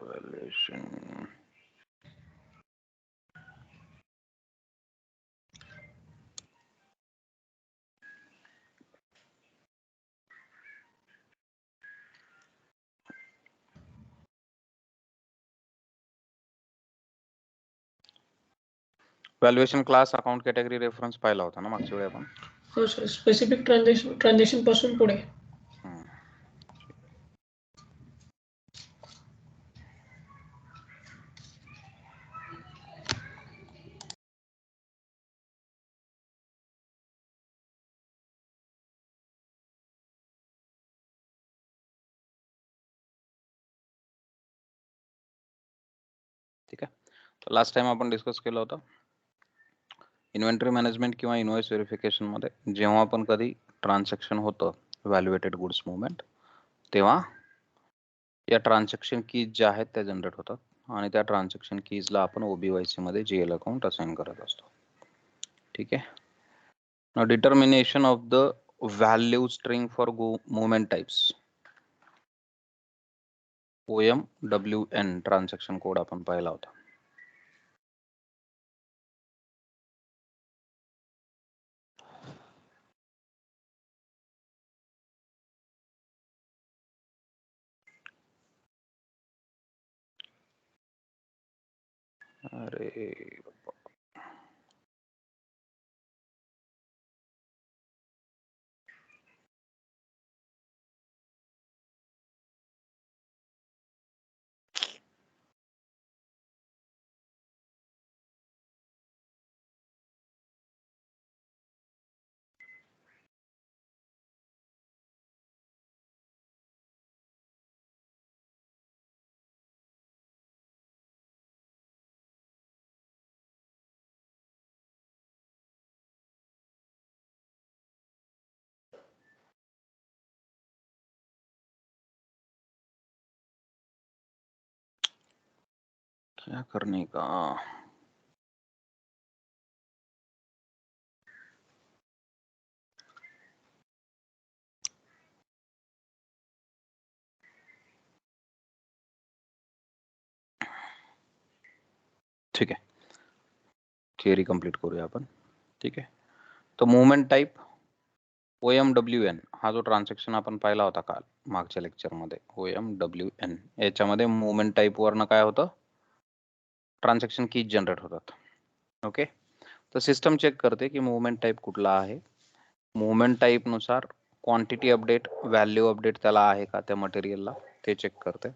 Valuation valuation class account category reference पाहिला होता ना मागच्या वेळी आपण. हो सर, स्पेसिफिक ट्रान्झॅक्शन पासून पुढे. ठीक आहे. तर लास्ट टाइम आपण डिस्कस केलं होतं इन्व्हेंटरी मॅनेजमेंट किंवा इनवॉइस व्हेरिफिकेशन मध्ये जेव्हा पण कधी ट्रान्झॅक्शन होतं व्हॅल्युएटेड गुड्स मुवमेंट, तेव्हा या ट्रान्झॅक्शन कीज ज्या आहेत त्या जनरेट होतात आणि त्या ट्रान्झॅक्शन कीजला आपण ओबीवायसी मध्ये जीएल अकाउंट असाइन करत असतो. ठीक आहे. Now determination of the value string for movement types, OMWN transaction code आपण पाहिला होता. अरे क्या करने का. ठीक आहे, थिअरी कंप्लीट करूया आपण. ठीक आहे. तर मुवमेंट टाइप OMWN हा जो ट्रान्झॅक्शन आपण पाहिला होता काल मागच्या लेक्चरमध्ये, OMWN याच्यामध्ये मुवमेंट टाइप वरनं काय होतं, ट्रान्झॅक्शन कीज जनरेट होतात. ओके. तर सिस्टम चेक करते की मुवमेंट टाइप कुठला आहे. मुवमेंट टाइप नुसार क्वांटिटी अपडेट, व्हॅल्यू अपडेट त्याला आहे का त्या मटेरियलला ते चेक करते.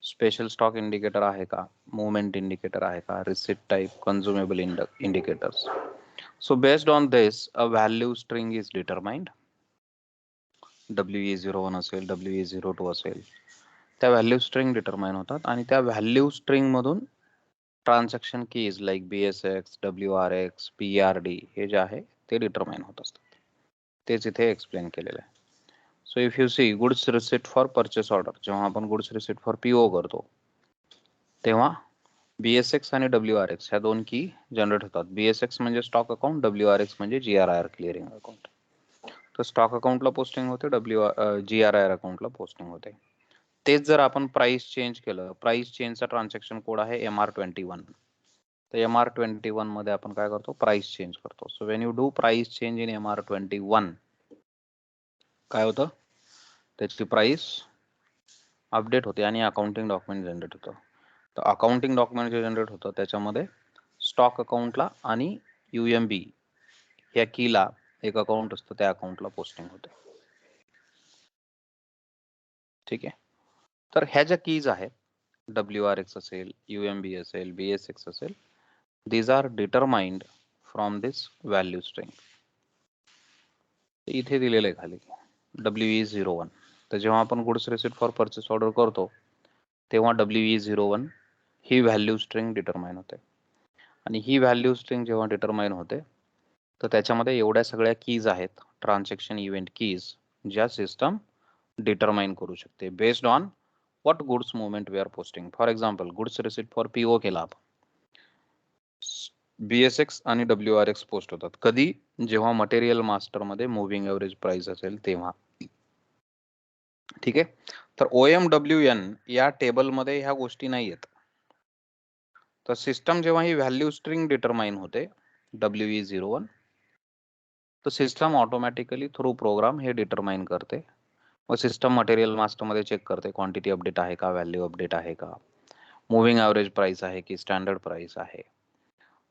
स्पेशल स्टॉक इंडिकेटर आहे का, मुवमेंट इंडिकेटर आहे का, receipt type, कन्झ्युमेबल indicators. So based on this, a value string is determined. WE01 असेल, WE02 असेल, त्या व्हॅल्यू स्ट्रिंग डिटरमाइन होतात आणि त्या व्हॅल्यू स्ट्रिंग मधून transaction keys like BSX, WRX, PRD हे जे आहे ते डिटरमाइन होत असतात. तेच इथे एक्सप्लेन केलेलं आहे. So if you see goods receipt for purchase order, जेव्हा आपण गुड्स रिसिट फॉर PO करतो तेव्हा BSX आणि WRX ह्या दोन की जनरेट होतात. BSX म्हणजे स्टॉक अकाउंट, WRX म्हणजे GRIR क्लिअरिंग अकाउंट. तर स्टॉक अकाउंटला पोस्टिंग होते, GRIR अकाउंटला पोस्टिंग होते. तेच जर आपण प्राइस चेंज केलं, प्राइस चेंजचा ट्रान्झॅक्शन कोड आहे MR21. तर MR21 मध्ये आपण काय करतो, प्राइस चेंज करतो. So when you do price change in MR21 काय होतं, त्याची प्राइस अपडेट होते आणि अकाउंटिंग डॉक्युमेंट जनरेट होतं. तर अकाउंटिंग डॉक्युमेंट जे जनरेट होतं त्याच्यामध्ये स्टॉक अकाउंटला आणि UMB या कीला एक अकाउंट असतं, त्या अकाउंटला पोस्टिंग होते. ठीक आहे. तर ह्या ज्या कीज आहेत, WRX असेल, UMB असेल, BSX असेल, these are determined from this value string. इथे दिलेलं आहे खाली WE01. तर जेव्हा आपण goods receipt for purchase order करतो तेव्हा WE01 ही व्हॅल्यू स्ट्रिंग डिटरमाइन होते आणि ही व्हॅल्यू स्ट्रिंग जेव्हा डिटरमाइन होते तर त्याच्यामध्ये एवढ्या सगळ्या कीज आहेत, ट्रान्झॅक्शन इव्हेंट कीज, ज्या सिस्टम डिटरमाइन करू शकते based on what goods movement we are posting. For example goods receipt for PO केला आपण, BSX आणि WRX पोस्ट होतात कधी, जेव्हा मटेरियल मास्टर मध्ये मुव्हिंग एव्हरेज प्राइस असेल तेव्हा. ठीक आहे. तर OMWN या टेबलमध्ये ह्या गोष्टी नाही आहेत. तर सिस्टम जेव्हा ही व्हॅल्यू स्ट्रिंग डिटरमाइन होते WE01, तर सिस्टम ऑटोमॅटिकली थ्रू प्रोग्राम हे डिटरमाइन करते. मग सिस्टम मटेरियल मास्टर मध्ये चेक करते क्वांटिटी अपडेट आहे का, व्हॅल्यू अपडेट आहे का, मुव्हिंग ॲव्हरेज प्राइस आहे की स्टँडर्ड प्राइस आहे.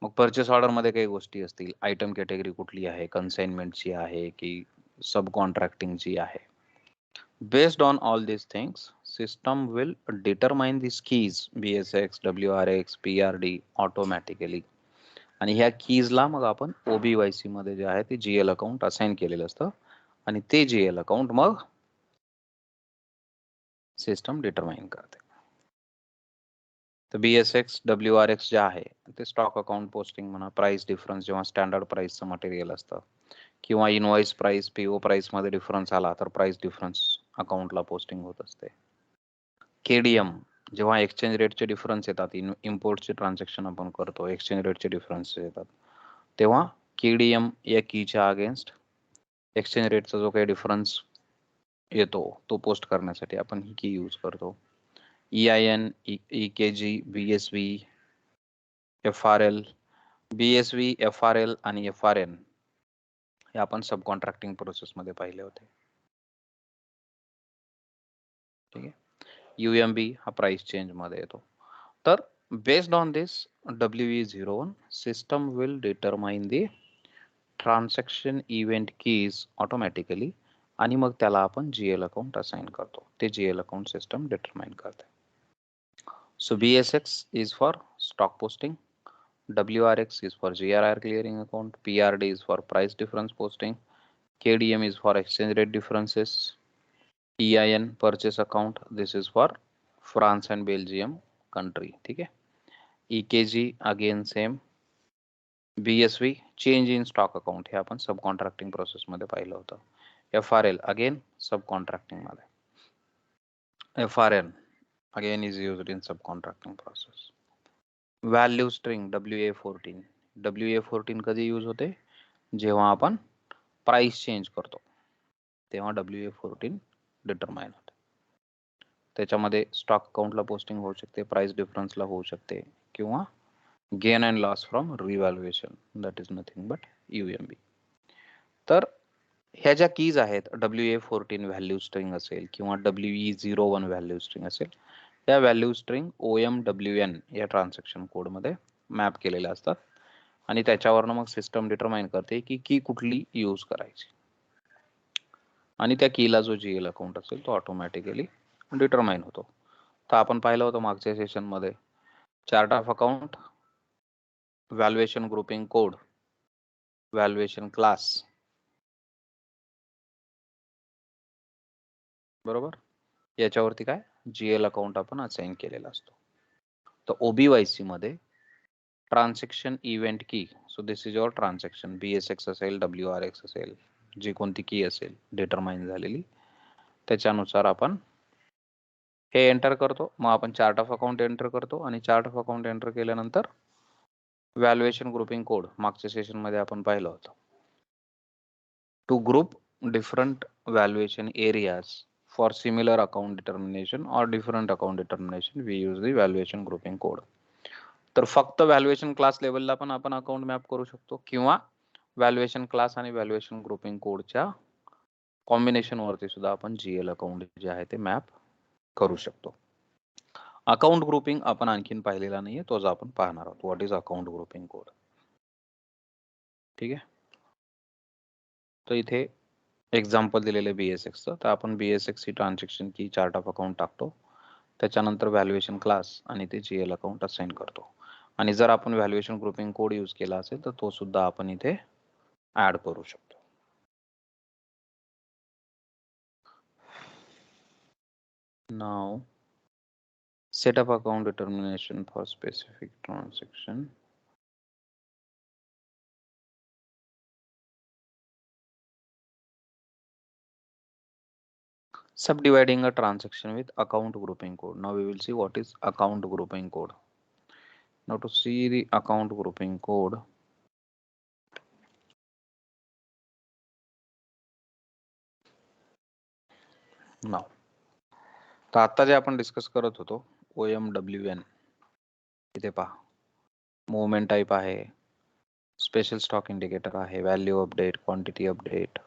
मग परचेस ऑर्डर मध्ये काही गोष्टी असतील, आयटम कॅटेगरी कुठली आहे, कन्साइनमेंटची आहे की सब कॉन्ट्रॅक्टिंगची आहे. Based on all these things, system will determine these keys BSX, WRX, PRD automatically. आणि ह्या कीजला मग आपण OBYC मध्ये जे आहे ते GL अकाउंट असाइन केलेलं असतं आणि ते GL अकाउंट मग सिस्टम डिटरमाइन करते. तर BSX, WRX जे आहे ते स्टॉक अकाउंट पोस्टिंग म्हणा, प्राइस डिफरन्स जेव्हा स्टँडर्ड प्राइसचं मटेरियल असतं किंवा इनवॉइस प्राइस PO प्राइस मध्ये डिफरन्स आला तर प्राइस डिफरन्स अकाउंटला पोस्टिंग होत असते. KDM जेव्हा एक्सचेंज रेटचे डिफरन्स येतात, इम्पोर्टचे ट्रान्झॅक्शन आपण करतो, एक्सचेंज रेटचे डिफरन्स येतात, तेव्हा KDM या कीच्या अगेन्स्ट एक्सचेंज रेटचा जो काही डिफरन्स येतो तो पोस्ट करण्यासाठी आपण ही की यूज करतो. EIN, EKG, BSV, FRL, BSV, FRL आणि FRN हे आपण सब कॉन्ट्रॅक्टिंग प्रोसेस मध्ये पाहिले होते. ठीक आहे. UMB हा प्राइस चेंज मध्ये येतो. तर based on this WE01 system will determine the transaction event keys automatically आणि मग त्याला आपण GL अकाउंट असाइन करतो. ते GL अकाउंट सिस्टम डिटरमाइन करते. So BSX is for stock posting, WRX is for GRR clearing account, PRD is for price difference posting, KDM is for exchange rate differences, EIN purchase account, this is for France and Belgium country. ठीक है. EKG again same. BSV change in stock account हे आपण सब contracting process मध्ये पाहिलं होतं. FRL again सब contracting मध्ये. FRN again is used in subcontracting process. Value string WA14. WA14 कधी यूज होते, जेव्हा आपण प्राइस चेंज करतो तेव्हा WA14 डिटरमाइन होते. त्याच्यामध्ये स्टॉक अकाउंटला पोस्टिंग होऊ शकते, प्राइस डिफरन्सला होऊ शकते किंवा gain and loss from revaluation, that is nothing but UMB. तर ह्या ज्या कीज आहेत WA14 व्हॅल्यू स्ट्रिंग असेल किंवा WE01 व्हॅल्यू स्ट्रिंग असेल, त्या व्हॅल्यू स्ट्रिंग OMWN या ट्रान्झॅक्शन कोड मध्ये मॅप केलेल्या असतात आणि त्याच्यावरनं मग सिस्टम डिटरमाइन करते की की कुठली यूज करायची आणि त्या कीला जो GL अकाउंट असेल तो ऑटोमॅटिकली डिटरमाइन होतो. तर आपण पाहिलं होतं मागच्या सेशन मध्ये chart of account, valuation grouping code, valuation class, बरोबर. याच्यावरती काय GL अकाउंट आपण असाइन केलेला असतो. तर OBYC मध्ये ट्रान्झॅक्शन इव्हेंट की, सो this is your transaction, BSX असेल, WRX असेल, जी कोणती की असेल डिटरमाइन झालेली, त्याच्यानुसार आपण हे एंटर करतो. मग आपण चार्ट ऑफ अकाउंट एंटर करतो आणि चार्ट ऑफ अकाउंट एंटर केल्यानंतर व्हॅल्युएशन ग्रुपिंग कोड मागच्या सेशन मध्ये आपण पाहिलं होतं. To group different valuation areas for similar account determination और different account determination we use the valuation grouping code. तर फक्त व्हॅल्युएशन क्लास लेवलला पण आपण अकाउंट मॅप करू शकतो किंवा व्हॅल्युएशन क्लास आणि व्हॅल्युएशन ग्रुपिंग कोडच्या कॉम्बिनेशन वरती सुद्धा आपण GL अकाउंट जे आहे ते मॅप करू शकतो. अकाउंट ग्रुपिंग आपण आणखीन पाहिलेला नाहीये, तोच आपण पाहणार आहोत. What is account grouping code. ठीक आहे. तर इथे एक्झाम्पल दिलेले BSXचं, तर आपण BSX ही ट्रान्झॅक्शन की चार्ट ऑफ अकाउंट टाकतो, त्याच्यानंतर व्हॅल्युएशन क्लास आणि ते GL अकाउंट असाइन करतो आणि जर आपण व्हॅल्युएशन ग्रुपिंग कोड यूज केला असेल तर तो सुद्धा आपण इथे ऍड करू शकतो. Now set up account determination for specific transaction. Subdividing a transaction with account grouping code. Now we will see what is account grouping code. Now to see the account grouping code, now तर आता जे आपण discuss करत होतो OMWN, इथे पहा movement type आहे, special stock indicator आहे, value update, quantity update,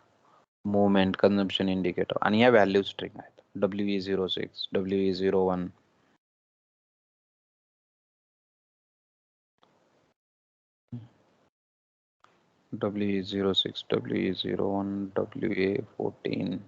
movement, consumption indicator आणि या व्हॅल्यू स्ट्रिंग आहेत. WE06, WE01, WE06, WE01, WA14.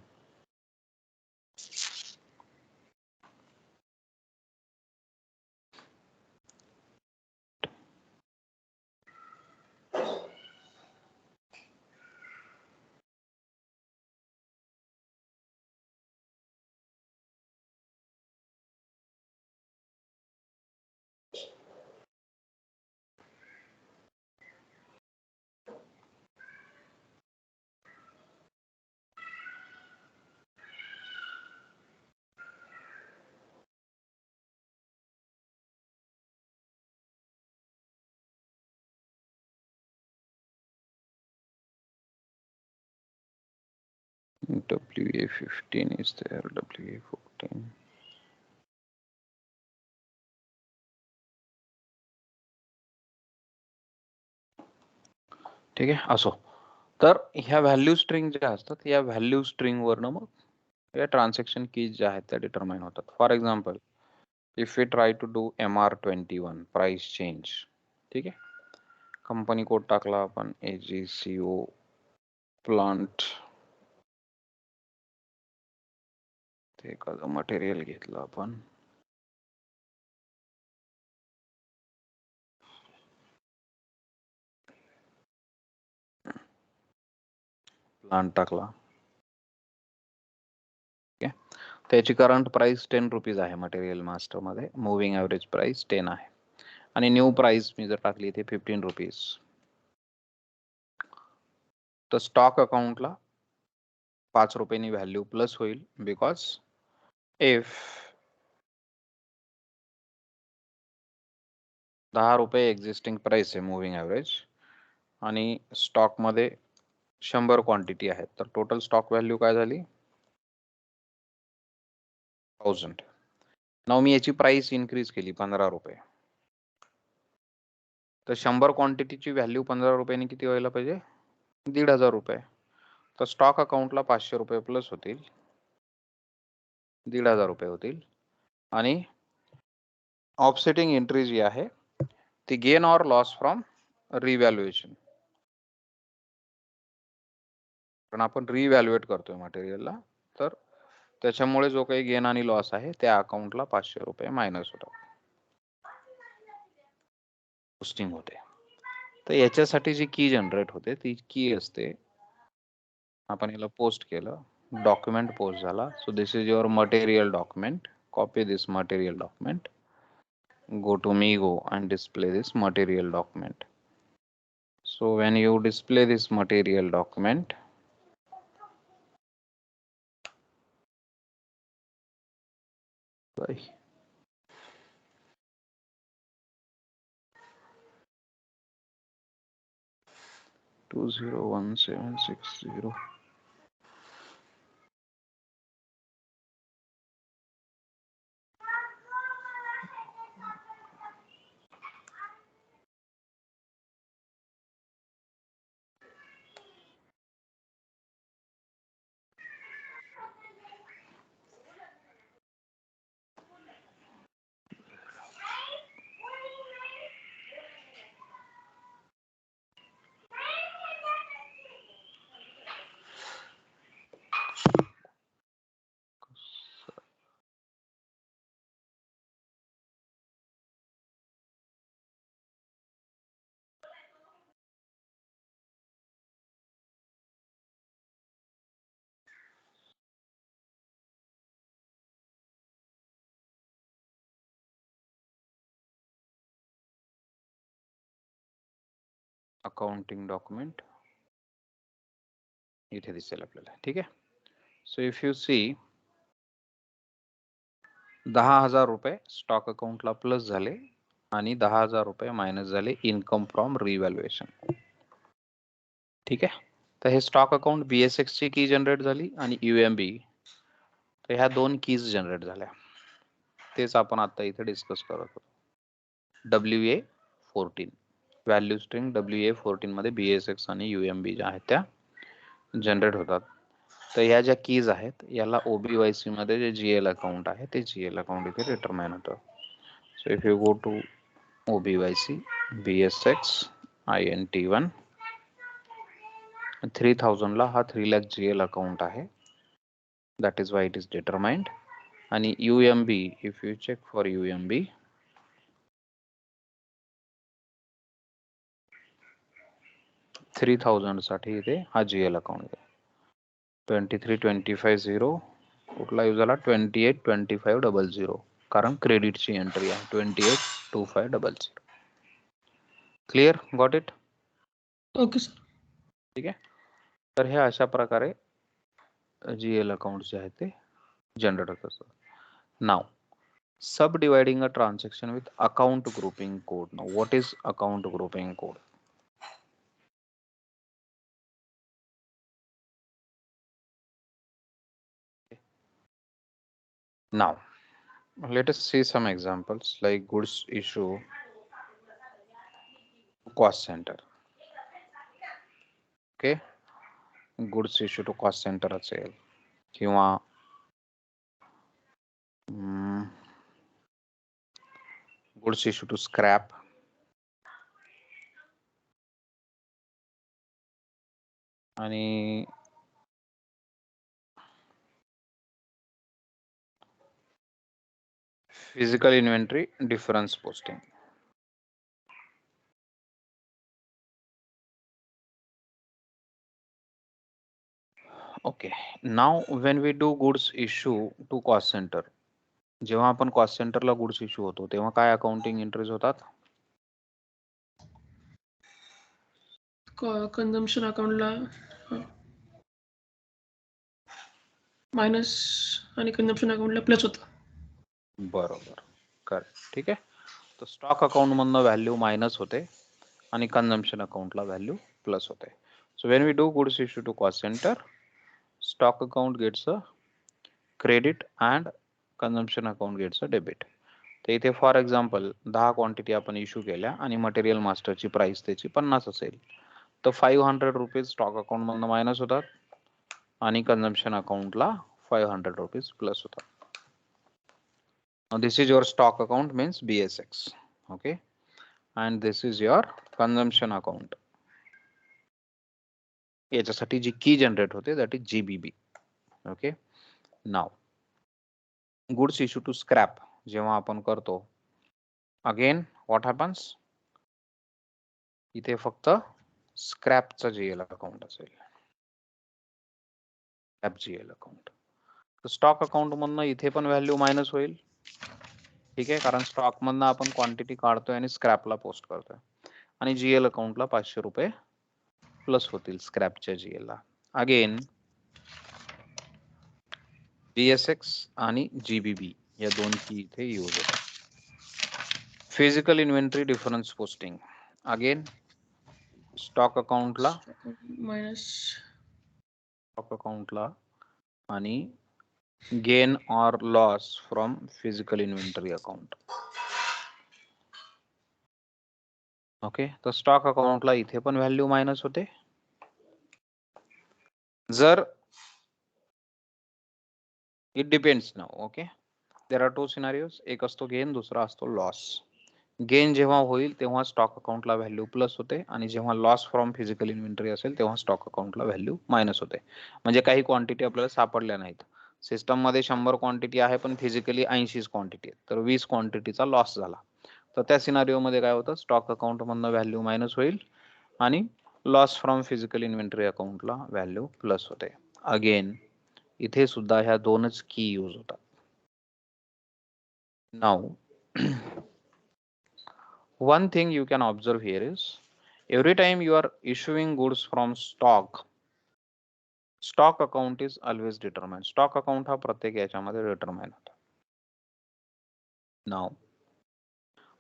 WA15 is there, WA14. ठीक आहे. असो, तर ह्या व्हॅल्यू स्ट्रिंग ज्या असतात या व्हॅल्यू स्ट्रिंग वरनं मग या ट्रान्झॅक्शन कीज ज्या आहेत त्या डिटरमाइन होतात. For example, if we try to do MR21 price change, ठीक आहे, कंपनी कोड टाकला आपण AGCO प्लांट, ते एखादं मटेरियल घेतलं आपण, प्लांट टाकला, ठीक आहे, त्याची करंट प्राइस 10 रुपीज आहे मटेरियल मास्टर मध्ये, मुव्हिंग ॲव्हरेज प्राइस 10 आहे आणि न्यू प्राइस मी जर टाकली इथे 15 रुपीज, तर स्टॉक अकाउंटला 5 रुपयांनी व्हॅल्यू प्लस होईल, बिकॉज इफ 10 रुपये एक्झिस्टिंग प्राइस आहे मुव्हिंग ॲव्हरेज आणि स्टॉक मध्ये 100 क्वांटिटी आहेत, तर टोटल स्टॉक व्हॅल्यू काय झाली 1000. नाव मी याची प्राइस इन्क्रीज केली 15 रुपये, तर 100 क्वांटिटीची व्हॅल्यू 15 रुपयांनी किती व्हायला पाहिजे 1500 रुपये. तर स्टॉक अकाउंटला 500 रुपये प्लस होतील, 1500 रुपये होतील आणि ऑफसेटिंग एंट्री जी आहे ती gain or loss from revaluation, कारण आपण रिव्हॅल्युएट करतोय मटेरियलला, तर त्याच्यामुळे जो काही गेन आणि लॉस आहे त्या अकाउंटला 500 रुपये मायनस होतात, पोस्टिंग होते. तर याच्यासाठी जी की जनरेट होते ती की असते, आपण याला पोस्ट केलं, डॉक्युमेंट पोस्ट झाला, सो this is your material document, copy this material document, go to Migo and display this material document. So when you display this material document, sorry, two zero one seven six zero. Accounting document इथे दिसेल आपल्याला, ठीक आहे. So if you सी 10,000 रुपये stock अकाउंटला plus झाले आणि 10,000 रुपये मायनस झाले इन्कम फ्रॉम रिव्हॅल्युएशन, ठीक आहे. तर हे स्टॉक अकाउंट BSX ची की जनरेट झाली आणि UMB, तर ह्या दोन कीज जनरेट झाल्या. तेच आपण आता इथे डिस्कस करत होतो. WA14 व्हॅल्यू स्ट्रिंग WA14 मध्ये BSX आणि UMB ज्या आहेत त्या जनरेट होतात. तर या ज्या कीज आहेत याला OBYC मध्ये जे GL अकाउंट आहे ते GL अकाउंट इथे डिटरमाइन होतं. So if you go to OBYC BSX INT1 3000 ला हा 3 लाख GL अकाउंट आहे. That is why it is determined. आणि UMB, if you check for UMB, $3,000 साठी इथे हा GL अकाउंट आहे. 23,25,0 कुठला यूज झाला 28,25,00 कारण क्रेडिटची एंट्री आहे 28,25,00. Clear, got it? Okay sir. ठीक आहे. तर हे अशा प्रकारे GL अकाउंट जे आहेत ते जनरेट होत असतात. नाव subdividing a transaction with account grouping code. Now what is account grouping code? Now let us see some examples like goods issue cost center. Okay, goods issue to cost center असेल किंवा goods issue to scrap आणि physical inventory difference posting. Okay, now when we do goods issue to cost center, जेव्हा आपण cost सेंटरला goods issue होतो तेव्हा काय accounting entries होतात? कन्झम्पशन अकाउंटला मायनस आणि कन्झम्पशन अकाउंटला प्लस होतं. बरोबर, करेक्ट. ठीक आहे. तर स्टॉक अकाउंट मधनं व्हॅल्यू मायनस होते आणि कन्झम्पशन अकाउंटला व्हॅल्यू प्लस होते. So when we do goods issue to cost centre, stock account gets a credit and consumption account gets a debit. तर इथे फॉर एक्झाम्पल 10 क्वांटिटी आपण इश्यू केल्या आणि मटेरियल मास्टरची प्राइस त्याची 50 असेल तर 500 रुपीज स्टॉक अकाउंट मधनं मायनस होतात आणि कन्झम्पशन अकाउंटला 500 रुपीज प्लस होतात. Now this is your stock account means BSX, okay, and this is your consumption account. याच्यासाठी जी की जनरेट होते that is GBB. Okay, now goods issue to scrap जेव्हा आपण करतो again what happens, इथे फक्त स्क्रॅपचा GL अकाउंट असेल, स्क्रॅप GL अकाउंट. तर स्टॉक अकाउंट मधनं इथे पण व्हॅल्यू मायनस होईल. ठीक आहे, कारण स्टॉक मधनं आपण क्वांटिटी काढतोय आणि स्क्रॅपला पोस्ट करतोय आणि GL अकाउंटला 500 रुपये प्लस होतील स्क्रॅपच्या GL ला. अगेन BSX आणि GBB या दोन की इथे यूज होतात. Physical inventory difference posting again stock अकाउंटला मायनस स्टॉक अकाउंटला आणि gain or loss from physical inventory account. Okay, तर स्टॉक अकाउंटला इथे पण व्हॅल्यू मायनस होते. जर it depends now. Okay, there are two scenarios, एक असतो गेन, दुसरा असतो लॉस. गेन जेव्हा होईल तेव्हा स्टॉक अकाउंटला व्हॅल्यू प्लस होते आणि जेव्हा लॉस फ्रॉम फिजिकल इन्व्हेंटरी असेल तेव्हा स्टॉक अकाउंटला व्हॅल्यू मायनस होते. म्हणजे काही क्वांटिटी आपल्याला सापडल्या नाहीत. सिस्टम मध्ये 100 क्वांटिटी आहे पण फिजिकली 80 क्वांटिटी आहे, तर 20 क्वांटिटीचा लॉस झाला. तर त्या सिनारिओ मध्ये काय होतं, स्टॉक अकाउंट मधनं व्हॅल्यू मायनस होईल आणि लॉस फ्रॉम फिजिकल इन्व्हेंटरी अकाउंटला व्हॅल्यू प्लस होते. अगेन इथे सुद्धा ह्या दोनच की यूज होतात. Now one thing you can observe here is every time you are issuing goods from stock account is always determined. Stock account हा प्रत्येक याच्यामध्ये डिटरमाइन होता. नाउ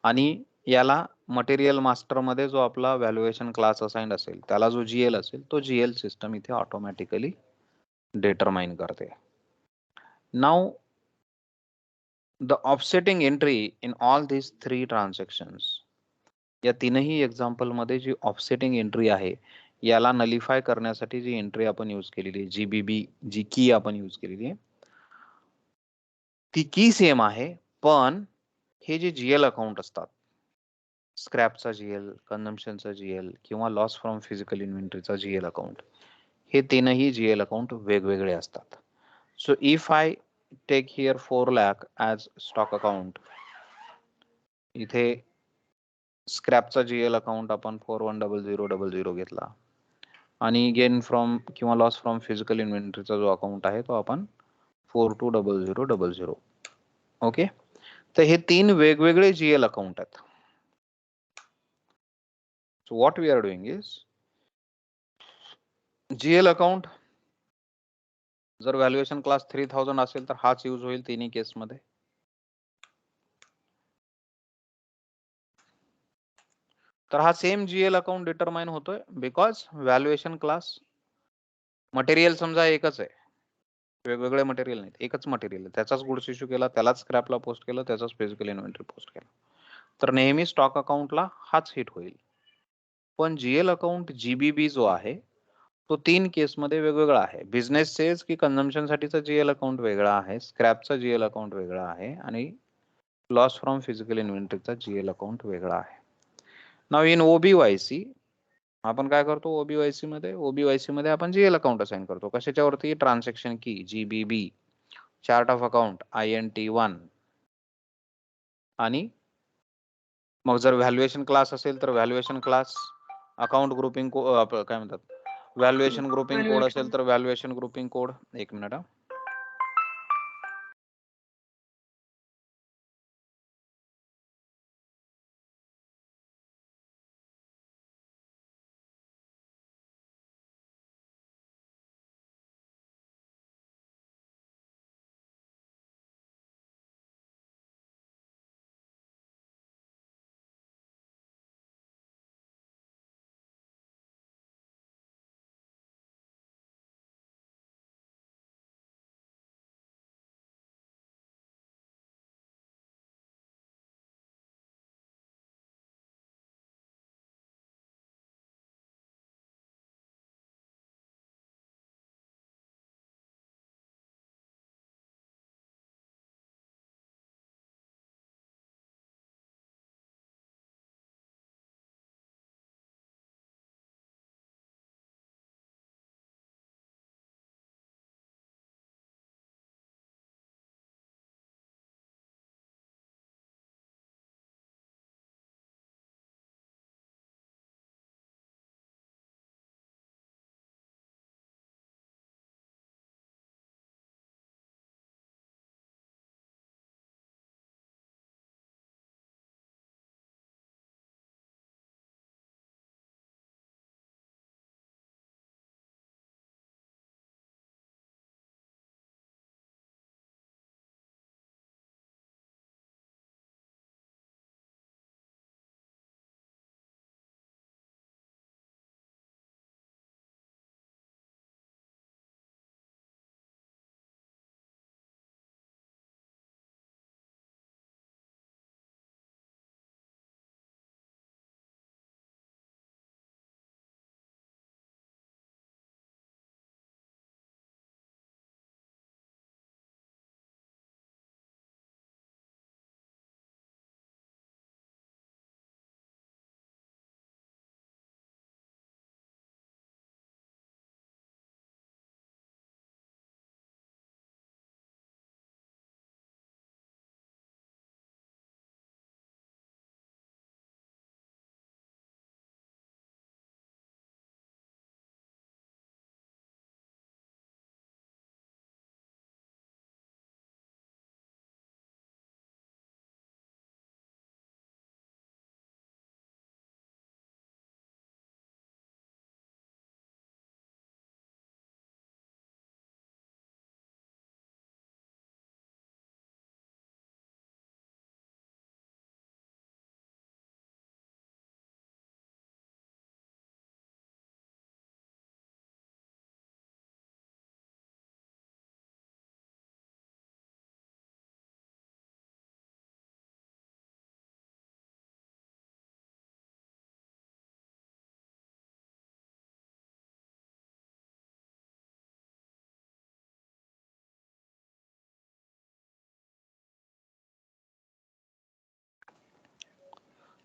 आणि याला मटेरियल मास्टर मध्ये जो आपला व्हॅल्युएशन क्लास असाइंड असेल त्याला जो GL असेल तो GL सिस्टम इथे ऑटोमॅटिकली डिटरमाइन करते. Now the offsetting entry in all these three transactions, या तीनही एक्झाम्पल मध्ये जी ऑफसेटिंग एंट्री आहे याला नलिफाय करण्यासाठी जी एंट्री आपण यूज केलेली आहे, जीबीबी जी की आपण यूज केलेली आहे ती की सेम आहे, पण हे जे जीएल अकाउंट असतात, स्क्रॅपचा जीएल, कन्झम्पशनचा जीएल किंवा लॉस फ्रॉम फिजिकल इन्व्हेंटरीचा जीएल अकाउंट, हे तीनही जीएल अकाउंट वेगवेगळे असतात. So if I take here 4 lakh as stock account, इथे स्क्रॅपचा जीएल अकाउंट आपण 410000 घेतला आणि गेन फ्रॉम किंवा लॉस फ्रॉम फिजिकल इन्व्हेंटरीचा जो अकाउंट आहे तो आपण 420000. ओके, तर हे तीन वेगवेगळे जीएल अकाउंट आहेत. So what we are doing is, GL account जर व्हॅल्युएशन क्लास 3000 असेल तर हाच यूज होईल तिन्ही केसमध्ये. तर हा सेम जीएल अकाउंट डिटरमाइन होतोय बिकॉज व्हॅल्युएशन क्लास मटेरियल समजा एकच आहे, वेगवेगळे मटेरियल नाहीत, एकच मटेरियल आहे, त्याचाच गुड्स इश्यू केला, त्यालाच स्क्रॅपला पोस्ट केलं, त्याचाच फिजिकल इन्व्हेंटरी पोस्ट केला, तर नेहमी स्टॉक अकाउंटला हाच हिट होईल. पण जीएल अकाउंट जीबीबी जो आहे तो तीन केसमध्ये वेगवेगळा आहे. बिझनेस सेल्स की कन्झम्पशन साठीचा जीएल अकाउंट वेगळा आहे, स्क्रॅपचा जीएल अकाउंट वेगळा आहे आणि लॉस फ्रॉम फिजिकल इन्व्हेंटरीचा जीएल अकाउंट वेगळा आहे. नाव इन ओबीवायसी आपण काय करतो, ओबीवायसी मध्ये आपण जीएल अकाउंट असाइन करतो. कशाच्यावरती, ट्रान्झॅक्शन की GBB, chart of account INT1, आणि मग जर व्हॅल्युएशन क्लास असेल तर व्हॅल्युएशन क्लास, अकाउंट ग्रुपिंग काय म्हणतात, व्हॅल्युएशन ग्रुपिंग कोड व्हॅल्युएशन. असेल तर व्हॅल्युएशन ग्रुपिंग कोड. एक मिनिट.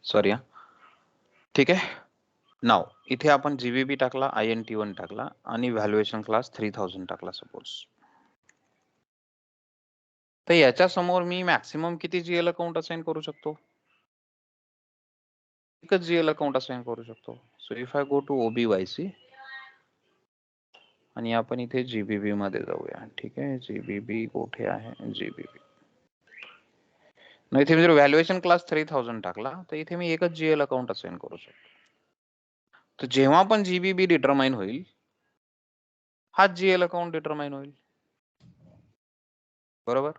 सॉरी हा, ठीक आहे. नाव इथे आपण जीबीबी टाकला, INT1 टाकला आणि व्हॅल्युएशन क्लास 3000 टाकला सपोज. तर याच्या समोर मी मॅक्सिमम किती जीएल अकाउंट असाइन करू शकतो? एकच जीएल अकाउंट असाइन करू शकतो. So if I go to OBYC आणि आपण इथे जीबीबी मध्ये जाऊया. ठीक आहे, जीबीबी कुठे आहे? जीबीबी. इथे मी जर व्हॅल्युएशन क्लास 3000 टाकला तर इथे मी एकच जीएल अकाउंट असाइन करू शकतो. तर जेव्हा पण जीबीबी डिटरमाइन होईल, हाच जीएल अकाउंट डिटरमाइन होईल. बरोबर?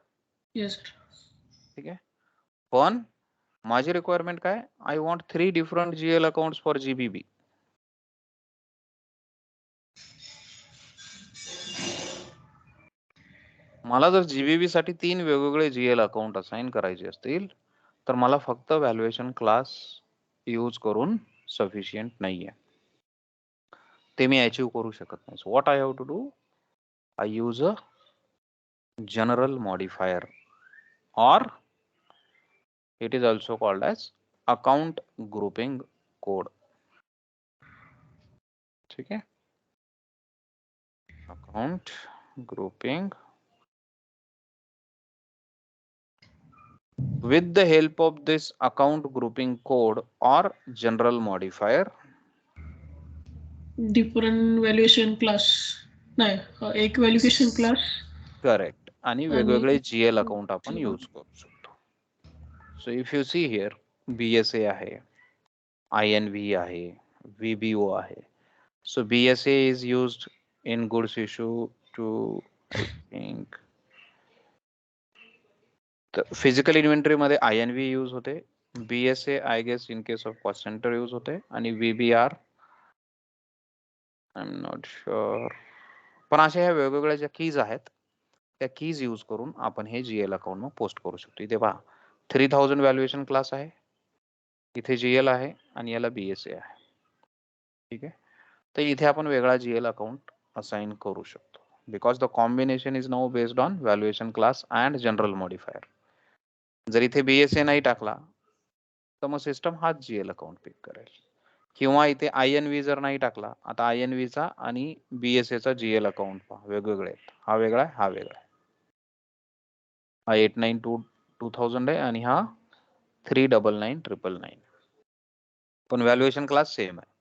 Yes sir. ठीक आहे. पण माझी रिक्वायरमेंट काय? I want 3 different GL accounts for GBB. मला जर जीबीबी साठी 3 वेगवेगळे जीएल अकाउंट असाइन करायचे असतील तर मला फक्त व्हॅल्युएशन क्लास यूज करून सफिशियंट नाहीये. ते मी अचीव करू शकत नाही. So what I have to do? I use a general modifier or it is also called as account grouping code. ठीक है, account grouping. With the help of this account grouping code or general modifier, different valuation class नाही, एक valuation class correct, आणि आणि वेगवेगळे GL account आपण use करू शकतो. So if you see here, BSA आहे, INV आहे, VBO आहे. So BSA is used in goods issue to, I think, physical inventory मध्ये INV यूज होते. BSA I guess in case of cost centre use होते, आणि VBR I am not sure. पण अशा ह्या वेगवेगळ्या ज्या कीज आहेत त्या कीज यूज करून आपण हे जीएल अकाउंट मग पोस्ट करू शकतो. इथे पहा 3000 व्हॅल्युएशन क्लास आहे, इथे जीएल आहे आणि याला BSA आहे. ठीक आहे, तर इथे आपण वेगळा जीएल अकाउंट असाइन करू शकतो. Because the combination is now based on valuation class and general modifier. जर इथे BSA नाही टाकला तर मग सिस्टम हाच जीएल अकाउंट पिक करेल. किंवा इथे INV जर नाही टाकला, आता INV चा आणि BSA चा जीएल अकाउंट पहा, वेगवेगळे आहेत. हा वेगळा आहे, हा वेगळा आहे. हा 8922000 आहे आणि हा 39999. पण व्हॅल्युएशन क्लास सेम आहे,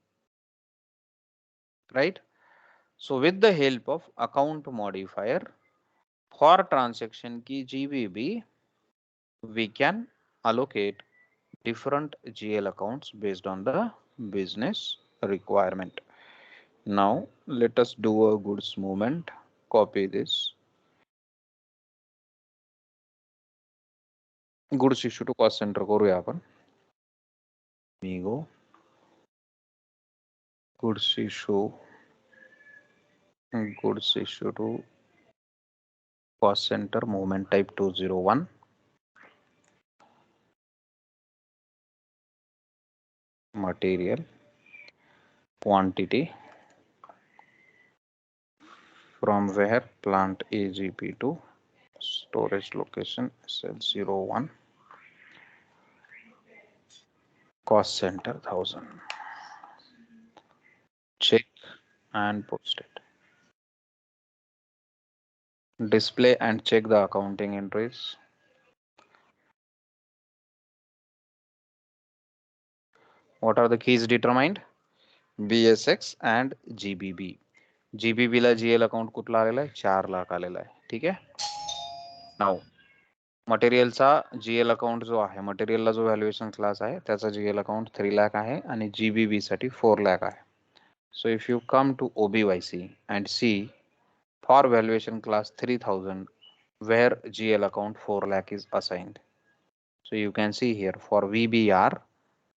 right? So with the help of account modifier for transaction key GBB, we can allocate different GL accounts based on the business requirement. Now let us do a goods movement. Copy this. Goods issue to cost center करूया आपण. मी go goods issue to cost center, movement type 201, material, quantity, from where plant AGP to storage location SL01, cost center 1000. Check and post it. Display and check the accounting entries. What are the keys determined? BSX and GBB. GBB ला GL account कुठला आलेला आहे? 4 लाख आलेला आहे. ठीक आहे. Now मटेरियलचा GL account जो आहे, मटेरियलला जो व्हॅल्युएशन क्लास आहे त्याचा GL अकाउंट 3 लाख आहे आणि GBB साठी 4 लाख आहे. So if you come to OBYC and see for valuation class 3000 where GL account 4 lakh is assigned. So you can see here for VBR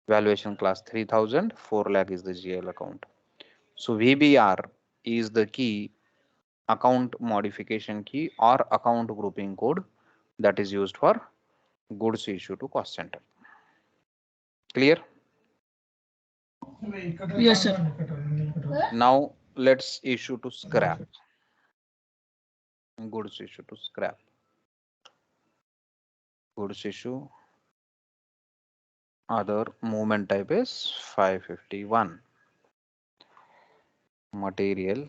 valuation class 3000, 4 lakh is the GL account. So VBR is the key account modification key or account grouping code that is used for goods issue to cost center. Clear? Yes, sir. Now let's issue to scrap. Goods issue to scrap. Goods issue Other movement type is 551. Material,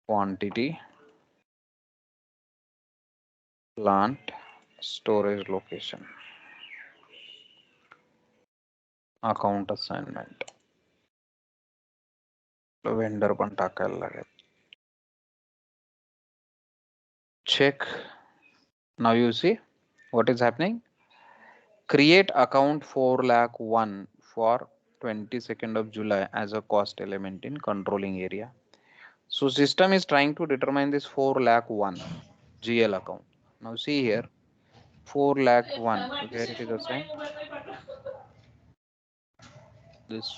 quantity, plant, storage location, account assignment. Vendor पण टाकायला लागेल. Check. Now you see what is happening. Create account 4,01,000 for 22nd of July as a cost element in controlling area. So system is trying to determine this 4,01,000 GL account. Now see here 4,01,000 where it is assigned. This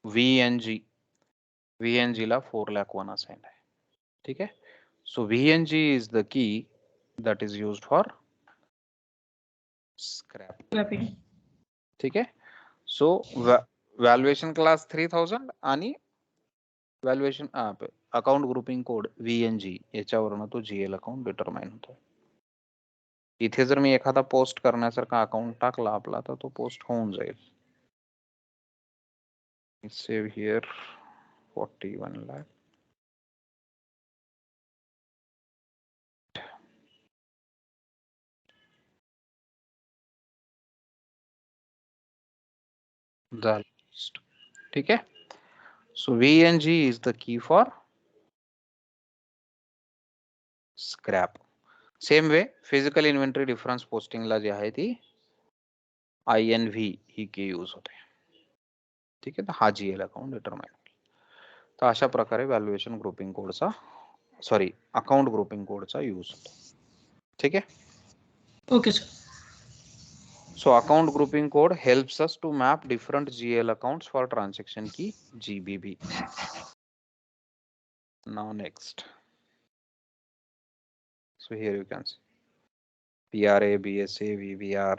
VNG La 4,01,000 assigned है. ठीक है. So VNG is the key that is used for scrapping. ठीक है. So valuation class 3,000 आणि valuation account grouping code VNG याच्यावरून तो GL account determine होतो. इथे जर मी एखादा पोस्ट करण्यासारखा अकाउंट टाकला आपला तर तो पोस्ट होऊन जाईल. Save here 41 lakh. ठीक है. So VNG is the key for scrap. Same way physical inventory difference पोस्टिंगला जी आहे ती INV ही की यूज होते. ठीक आहे. तर हा GL अकाउंट डिटरमाइन. तर अशा प्रकारे व्हॅल्युएशन ग्रुपिंग कोडचा अकाउंट ग्रुपिंग कोडचा यूज होतो. ठीक आहे. Okay sir. So account grouping code helps us to map different GL accounts for transaction key GBB. Now next. So here you can see PRA, BSA, VVR.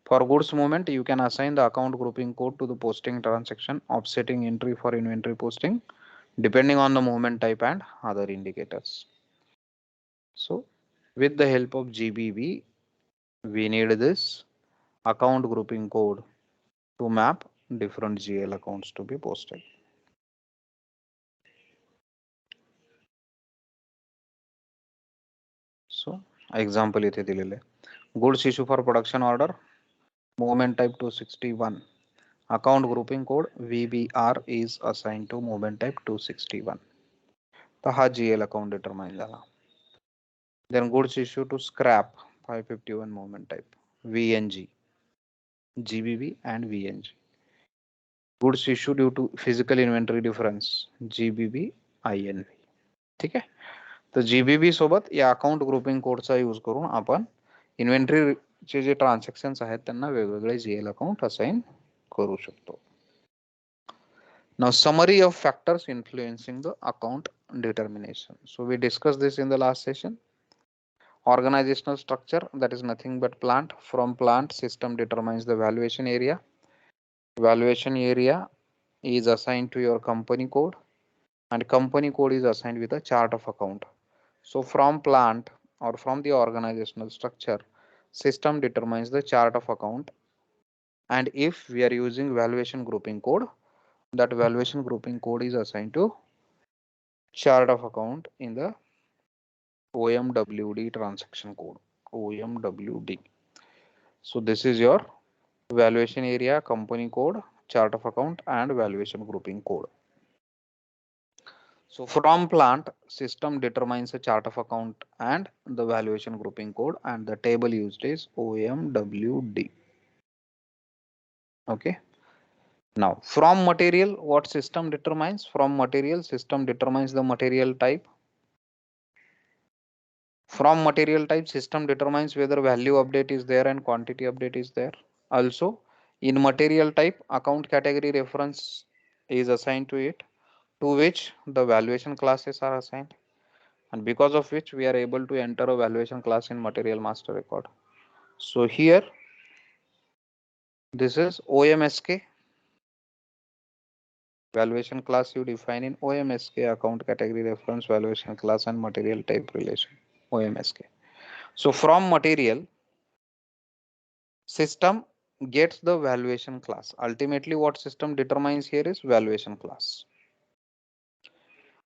For goods movement, you can assign the account grouping code to the posting transaction, offsetting entry for inventory posting, depending on the movement type and other indicators. So with the help of GBB, we need this account grouping code to map different GL accounts to be posted. So example इथे दिलेले. Goods issue for production order, movement type 261. Account grouping code VBR is assigned to movement type 261. तर हा GL account determine झाला. Then goods issue to scrap 551 movement type VNG, GBB and VNG. Goods issue due to physical inventory difference GBB INV. ठीक आहे. तर GBB सोबत या account grouping कोडचा use करून आपण इन्व्हेंटरीचे जे ट्रान्झॅक्शन्स आहेत त्यांना वेगवेगळे GL अकाउंट असाइन करू शकतो. Now summary of factors influencing the account determination. So we discussed this in the last session. Organizational structure, that is nothing but plant. From plant, system determines the valuation area. Valuation area is assigned to your company code and company code is assigned with a chart of account. So from plant or from the organizational structure, system determines the chart of account. And if we are using valuation grouping code, that valuation grouping code is assigned to chart of account in the OMWD transaction code. OMWD. So this is your valuation area, company code, chart of account and valuation grouping code. So from plant, system determines a chart of account and the valuation grouping code, and the table used is OMWD. Okay. Now from material, what system determines? From material, system determines the material type. From material type, system determines whether value update is there and quantity update is there. Also in material type, account category reference is assigned to it, to which the valuation classes are assigned, and because of which we are able to enter a valuation class in material master record. So here this is OMSK. Valuation class you define in OMSK, account category reference valuation class and material type relation, OMSK. So from material, system gets the valuation class. Ultimately what system determines here is valuation class.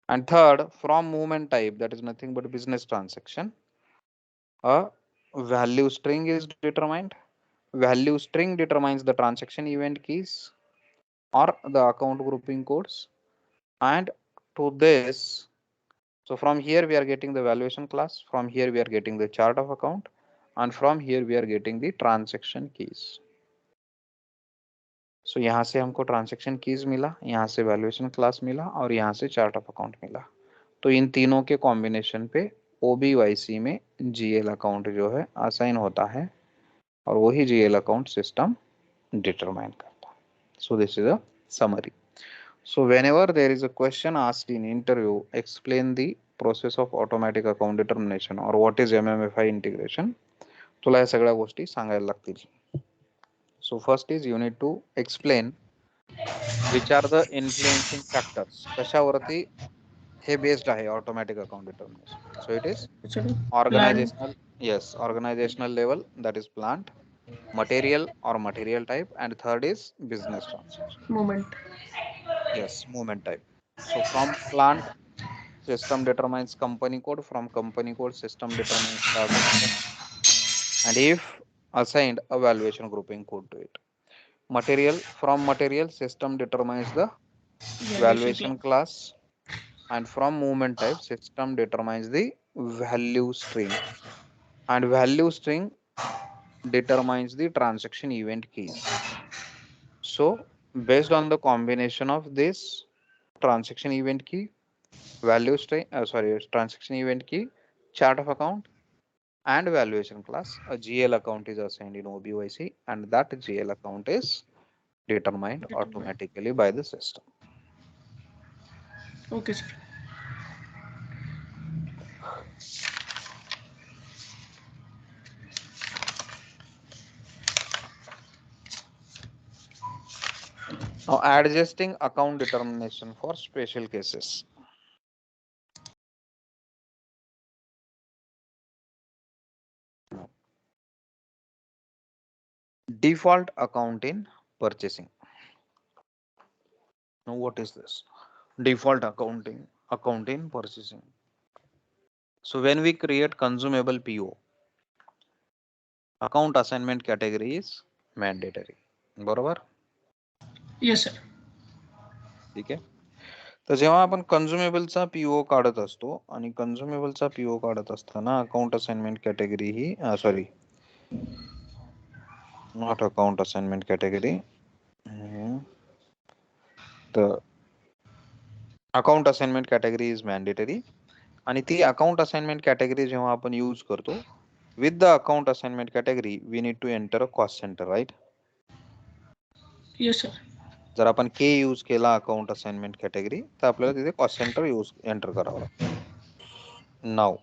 And third, from movement type, that is nothing but business transaction, a value string is determined. Value string determines the transaction event keys or the account grouping codes. And to this, so from here we are getting the valuation class, from here we are getting the chart of account, and from here we are getting the transaction keys. So यहाँ से हमको transaction keys मिला, यहाँ से valuation class मिला और यहाँ से chart of account मिला. तो इन तीनों के कॉम्बिनेशन पे OBYC में GL अकाउंट जो है असाइन होता है और वही GL अकाउंट सिस्टम डिटरमाइन करता है. So this is a summary. So whenever there is a question asked in interview, explain the process of automatic account determination or what is MMFI integration. तुला या सगळ्या गोष्टी सांगायला लागतील. So first is you need to explain which are the influencing factors. कशावरती hey based आहे automatic account determination. So it is Plan. organizational, yes, organizational level, that is plant, material or material type, and third is business transaction. Moment. Yes, movement type. So from plant, system determines company code. From company code, system determines chart of account. And if assigned a valuation grouping code to it. Material, from material, system determines the Valuation class. valuation class. And from movement type, system determines the value string. And value string determines the transaction event keys. So based on the combination of this transaction event key, value string, transaction event key, chart of account, and valuation class, a GL account is assigned in OBYC, and that GL account is determined automatically by the system. Okay, sir. Now adjusting account determination for special cases. Default account in purchasing. Now what is this? Default account in purchasing. So when we create consumable PO, account assignment category is mandatory. बरोबर? Yes, sir. ठीक आहे. तर जेव्हा आपण कन्झ्युमेबलचा PO काढत असतो आणि कन्झ्युमेबलचा PO काढत असताना अकाउंट असाइनमेंट कॅटेगरी ही sorry not account assignment category तर account assignment category is mandatory आणि ती अकाउंट असाइनमेंट कॅटेगरी जेव्हा आपण यूज करतो with the account assignment category we need to enter a cost centre, right? Yes, sir. जर आपण के यूज केला अकाउंट असाइनमेंट कॅटेगरी तर आपल्याला तिथे कॉस्ट सेंटर यूज एंटर करावं लागतं. नाव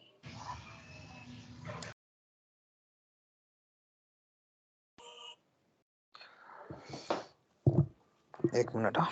एक मिनिट हा.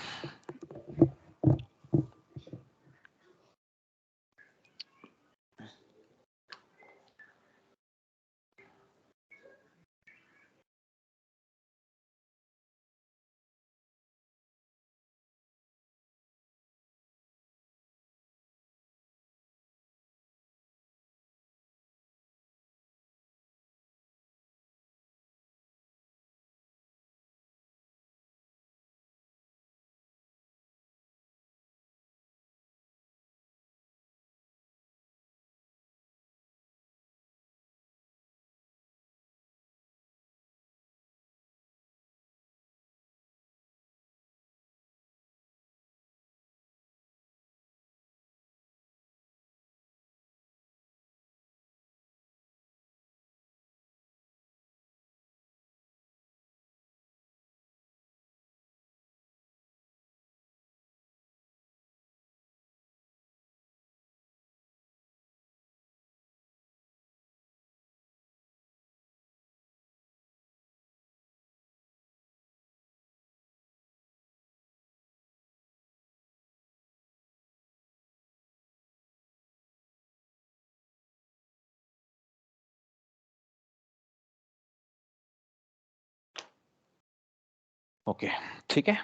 ओके, ठीक है.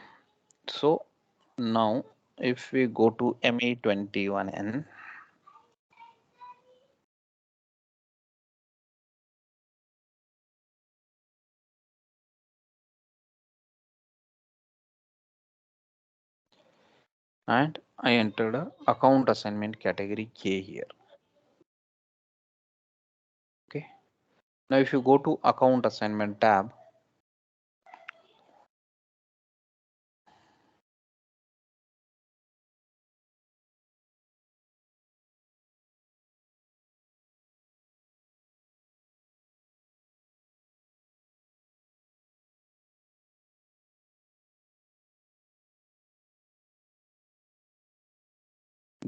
So now if we go to ME21N, and I entered a account assignment category K here. Okay. Now if you go to account assignment tab,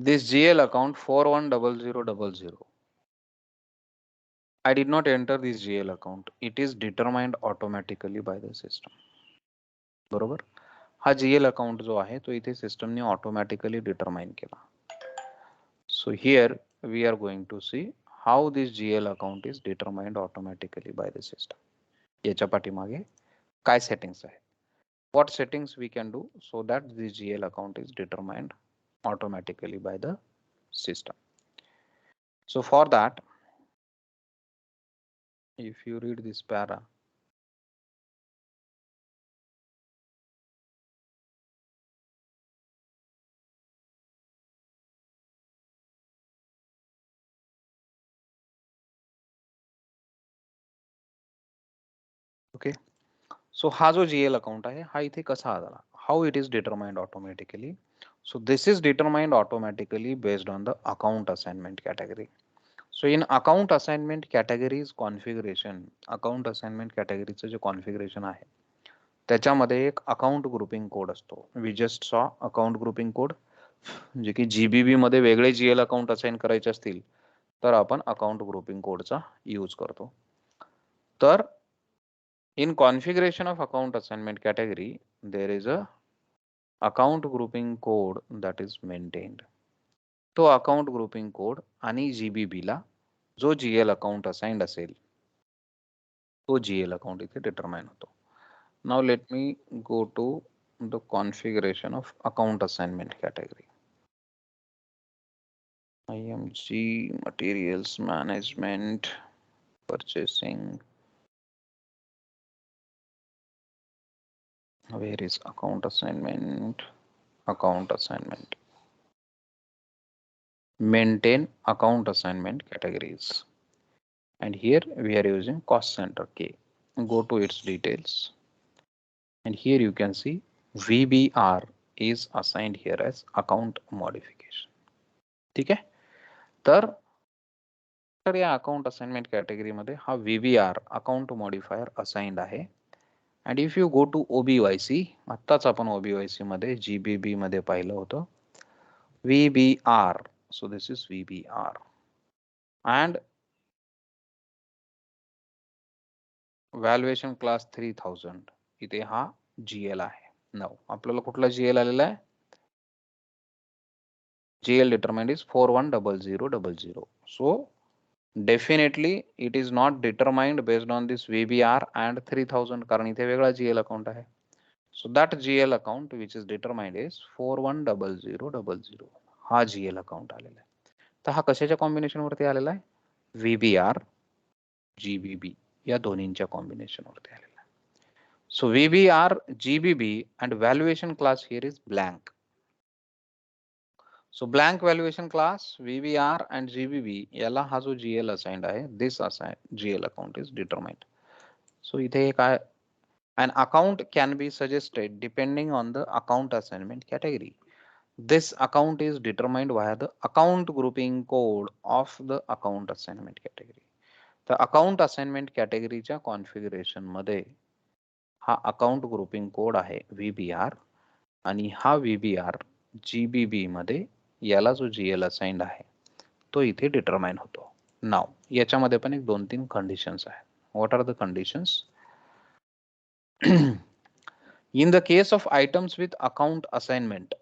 this GL account 410000. I did not enter this GL account. It is determined automatically by the system. बरोबर. हा GL account जो आहे तो इथे सिस्टमने automatically determine केला. So here we are going to see how this GL account is determined automatically by the system. याच्या पाठीमागे काय सेटिंग्स आहे? What settings we can do so that the GL account is determined automatically by the system. So for that, if you read this para, okay. So हा जो GL account आहे हा इथे कसा आला? How it is determined automatically? So this is determined automatically based on the account assignment category. So in account assignment categories configuration, account assignment categoryचं J configuration आहे त्याच्यामध्ये एक अकाउंट ग्रुपिंग कोड असतो. We just saw account grouping code, जे की GBB मध्ये वेगळे GL account assign करायचे असतील तर आपण अकाउंट ग्रुपिंग कोडचा यूज करतो. तर in configuration of account assignment category there is a account grouping code that is maintained. तो अकाउंट ग्रुपिंग कोड आणि जीबीबी ला जो जीएल अकाउंट असाइंड असेल तो जीएल अकाउंट इथे डिटरमाइन होतो. Now let me go to the configuration of account assignment category. IMG materials management purchasing. Where is account assignment? Account assignment. Maintain account assignment categories. And here we are using cost center K. Go to its details. And here you can see VBR is assigned here as account modification. ठीक आहे. तर या account assignment category मध्ये हा VBR account modifier assigned आहे. And if you go to OBYC, आत्ताच आपण OBYC मध्ये GBB मध्ये पाहिलं होतं VBR. So this is VBR and valuation class 3000 इथे हा GL आहे. नाव आपल्याला कुठला GL आलेला आहे? GL determined is 410000. So definitely it is not determined based on this VBR and 3000 कारण इथे वेगळा GL अकाउंट आहे. So that GL account which is determined is 410000. हा GL अकाउंट आलेला आहे. तर हा कशाच्या कॉम्बिनेशन वरती आलेला आहे? VBR GBB या दोन्हींच्या कॉम्बिनेशन वरती आलेला आहे. So VBR GBB and valuation class here is blank. So blank valuation class VBR and GBB याला हा जो GL assigned आहे, this assigned GL account is determined. So इथे काय, an account can be suggested depending on the account assignment category. This account is determined via the account grouping code of the account assignment category. तर account assignment category च्या configuration मध्ये हा account grouping code आहे VBR आणि हा VBR GBB मध्ये याला जो GL assigned आहे तो इथे डिटरमाइन होतो. नाव याच्यामध्ये पण एक 2-3 कंडिशन्स आहेत. What are the conditions? In the case of items with account assignment,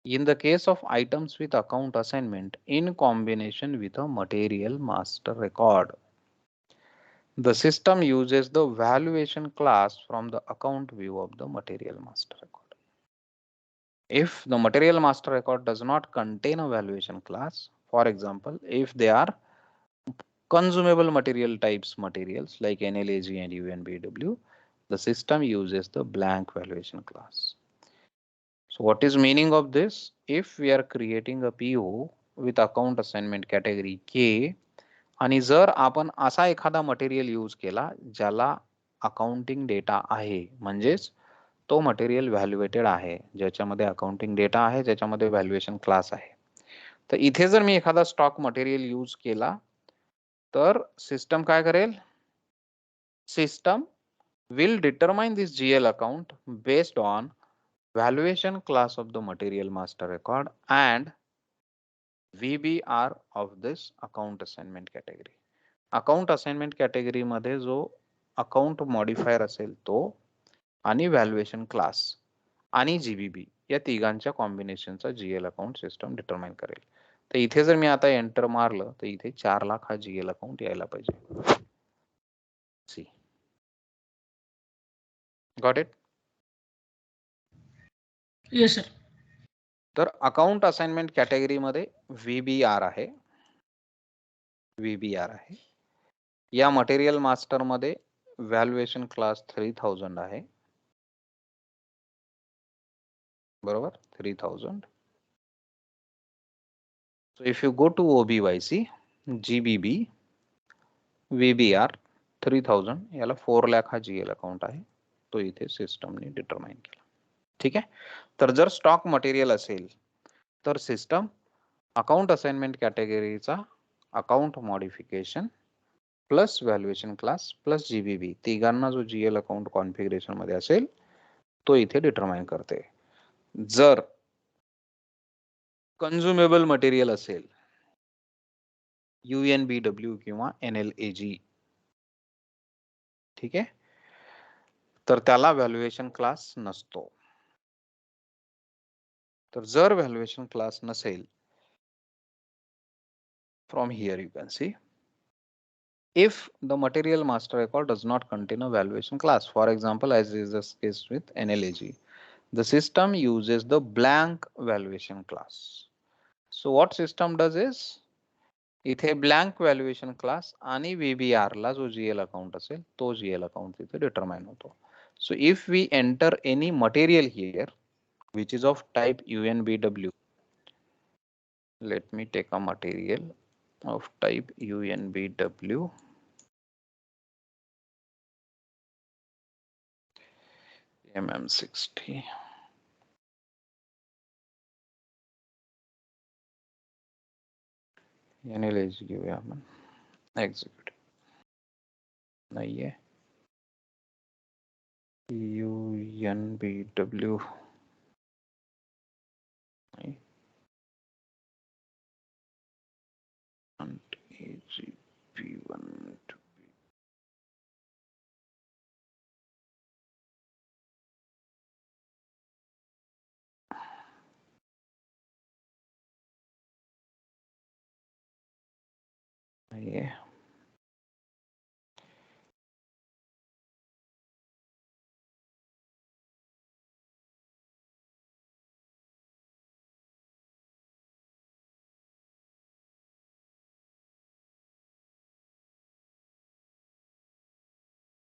in the case of items with account assignment in combination with a material master record, The system uses the valuation class from the account view of the material master record. If the material master record does not contain a valuation class, for example, if they are consumable material types materials like NLAG and UNBW, the system uses the blank valuation class. So what is meaning of this? If we are creating a PO with account assignment category K आणि जर आपण असा एखादा material use केला ज्याला accounting data आहे, म्हणजेच तो मटेरियल व्हॅल्युएटेड आहे, ज्याच्यामध्ये अकाउंटिंग डेटा आहे, ज्याच्यामध्ये व्हॅल्युएशन क्लास आहे, तर इथे जर मी एखादा स्टॉक मटेरियल यूज केला तर सिस्टम काय करेल? System will determine this GL account based on valuation class of the material master record and VBR of this account assignment category. Account assignment category मध्ये जो अकाउंट मॉडिफायर असेल तो आणि valuation class आणि जीबीबी या तिघांच्या कॉम्बिनेशनचा जीएल अकाउंट सिस्टम डिटरमाइन करेल. तर इथे जर मी आता एंटर मारलं तर इथे 4 लाख हा जीएल अकाउंट यायला पाहिजे. सी गॉट इट? Yes sir. तर अकाउंट असाइनमेंट कॅटेगरी मध्ये व्हीबीआर आहे, व्हीबीआर आहे. या मटेरियल मास्टर मध्ये व्हॅल्युएशन क्लास 3000 आहे, बरोबर? 3000. So if you go to OBYC, GBB, VBR 3000 याला 4 लाख हा जीएल अकाउंट आहे, तो इथे सिस्टमने डिटरमाइन केला. ठीक आहे. तर जर स्टॉक मटेरियल असेल तर सिस्टम अकाउंट असाइनमेंट कॅटेगरीचा account modification plus valuation class plus GBB तिघांना जो जीएल अकाउंट कॉन्फिगरेशन मध्ये असेल तो इथे डिटरमाइन करते. जर कंझ्युमेबल मटेरियल असेल, UNBW किंवा NLAG, ठीक आहे, तर त्याला व्हॅल्युएशन क्लास नसतो. तर जर व्हॅल्युएशन क्लास नसेल, from here you can see, if the material master record does not contain a valuation class, for example as is the case with NLAG, the system uses the blank valuation class. So what system does is इथे blank valuation class आणि VBR ला जो GL account असेल तो GL account तिथे determine होतो. So if we enter any material here which is of type UNBW, let me take a material of type UNBW, MM60, NLAG घेऊया आपण, executive नाहीये, UNBW नाही, AGP1 नाहीये.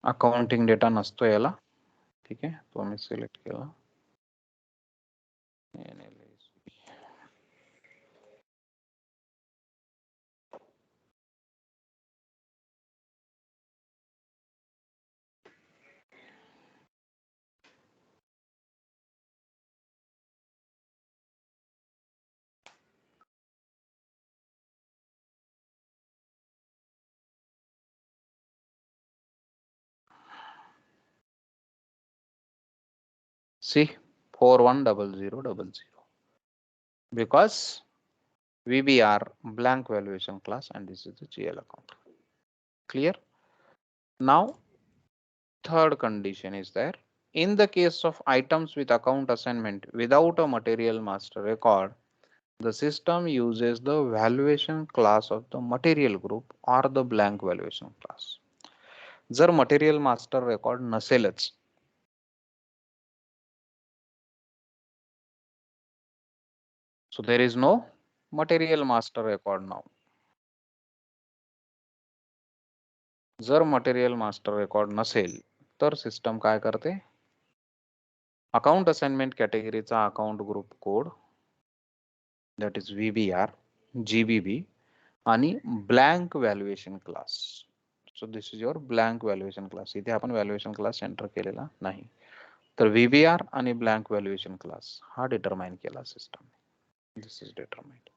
अकाउंटिंग डेटा नसतो याला, ठीक आहे, तो मी सिलेक्ट केला. See 410000 because VBR blank valuation class and this is the GL account. Clear? Now third condition is there. In the case of items with account assignment without a material master record, the system uses the valuation class of the material group or the blank valuation class. जर material master record नसेलच, so there is no material master record now. जर material master record नसेल तर system काय करते, account assignment कॅटेगरीचा account group code that is VBR, GBB आणि blank valuation class. So this is your blank valuation class. इथे आपण valuation class enter केलेला नाही, तर VBR आणि ब्लँक व्हॅल्युएशन क्लास हा डिटरमाइन केला सिस्टम. This is determined.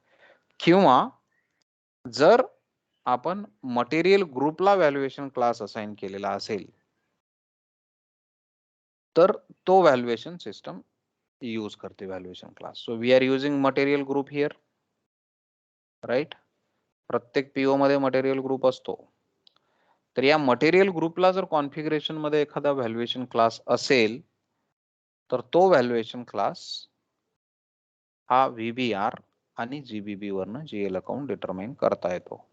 किंवा जर आपण मटेरियल ग्रुपला व्हॅल्युएशन क्लास असाइन केलेला असेल तर तो व्हॅल्युएशन सिस्टम यूज करते valuation class. So we are using material group here, right. प्रत्येक पीओ मध्ये मटेरियल ग्रुप असतो. तर या मटेरियल ग्रुपला जर कॉन्फिगरेशन मध्ये एखादा व्हॅल्युएशन क्लास असेल तर तो व्हॅल्युएशन क्लास हा VBR आणि GBB वरनं GL अकाउंट डिटरमाइन करता येतो.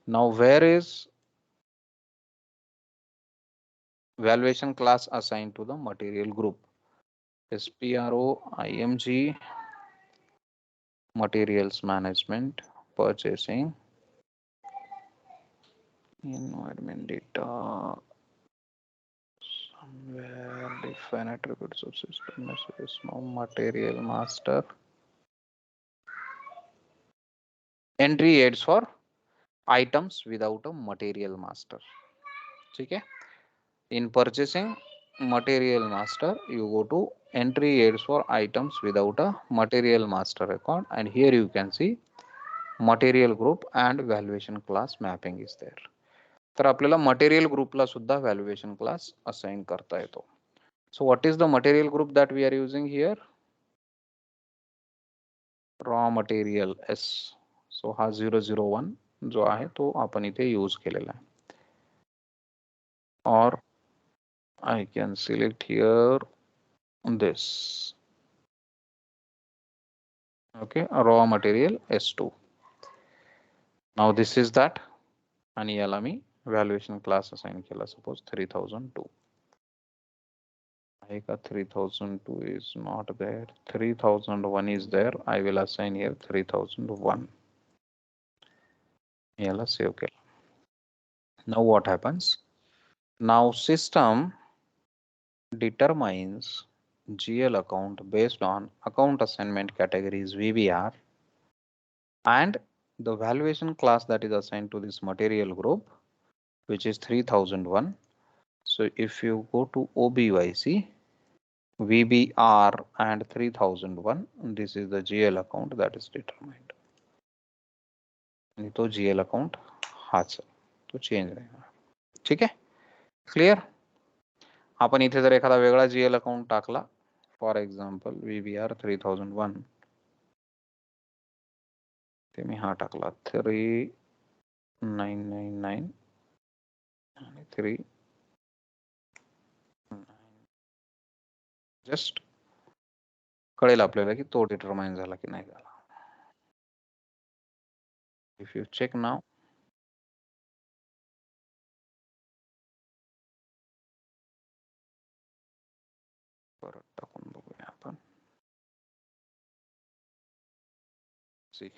Now where is valuation class assigned to the material group? SPRO IMG, materials management, purchasing, environment data, somewhere define attributes of system messages. Now material master, entry aids for items without a material master. ठीक है. In purchasing material master, you go to entry aids for items without a material master record, and here you can see material group and valuation class mapping is there. तर आपल्याला material ग्रुपला सुद्धा valuation class assign करता येतो. So what is the material group that we are using here? Raw material S. So हा 001 जो आहे तो आपण इथे यूज केलेला आहे. और I can select here this. Okay, raw material S2. Now this is that, आणि याला मी व्हॅल्युएशन क्लास असाइन केला, सपोज 3002. आहे का 3002 is not there, 3001 is there. I will assign here 3001. याला सेव्ह केला. Now what happens? Now system determines GL account based on account assignment categories VBR and the valuation class that is assigned to this material group, which is 3001. So if you go to OBYC, VBR and 3001, this is the GL account that is determined. आणि तो GL account हाच तो change नाही. ठीक आहे, clear. आपण इथे जर एखादा वेगळा GL अकाउंट टाकला, फॉर एक्झाम्पल VBR 3001, ते मी हा टाकला 3999 आणि 3 जस्ट कळेल आपल्याला की तो डिटरमाइन झाला की नाही झाला. इफ यू चेक नाव, परत टाकून बघूया आपण. See,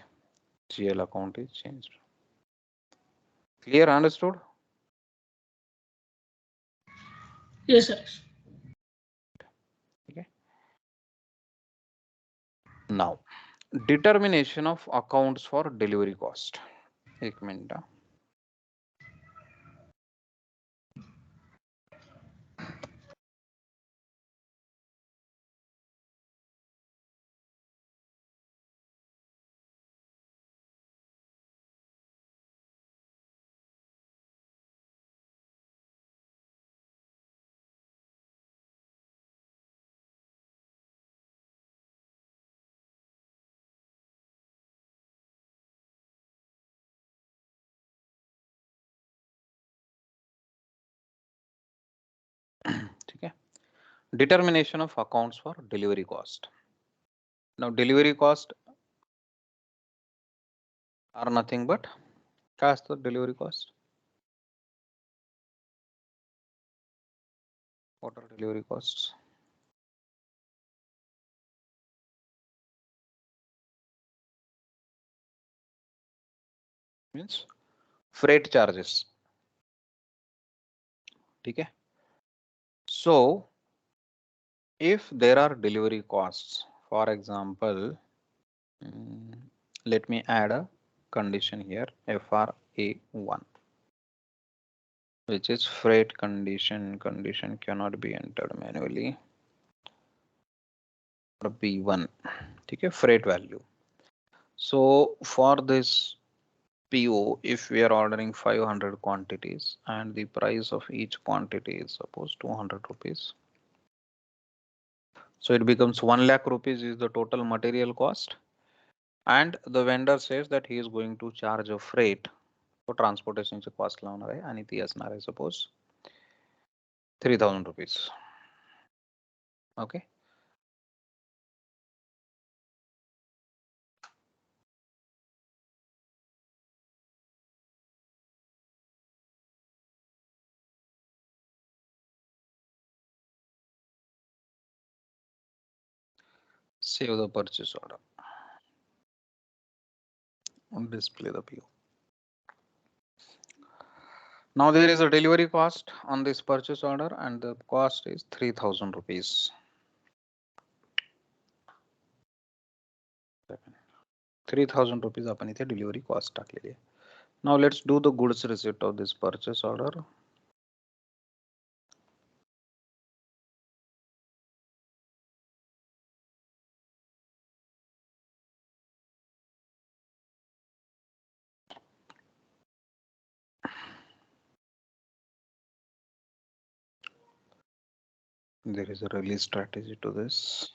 GL account is changed. Clear, understood? Yes, sir. Okay. Now, determination of accounts for delivery cost. एक मिनिट. ठीक है. Determination of accounts for delivery cost. Now delivery cost are nothing but काय असतं delivery cost? What are delivery costs? Means freight charges. Okay. So if there are delivery costs, for example, let me add a condition here, FRA1, which is freight condition. Condition cannot be entered manually. Or B1, okay, freight value. So for this PO, if we are ordering 500 quantities and the price of each quantity is suppose 200 rupees. So it becomes 1 lakh rupees is the total material cost. And the vendor says that he is going to charge a freight for transportation cost लावणार आहे आणि ती असणार आहे suppose 3000 rupees. Okay. Save the purchase order and display the PO. Now there is a delivery cost on this purchase order and the cost is 3000 rupees. 3000 rupees आपण इथे delivery cost टाकलेली आहे. Now let's do the goods receipt of this purchase order. There is a release strategy to this.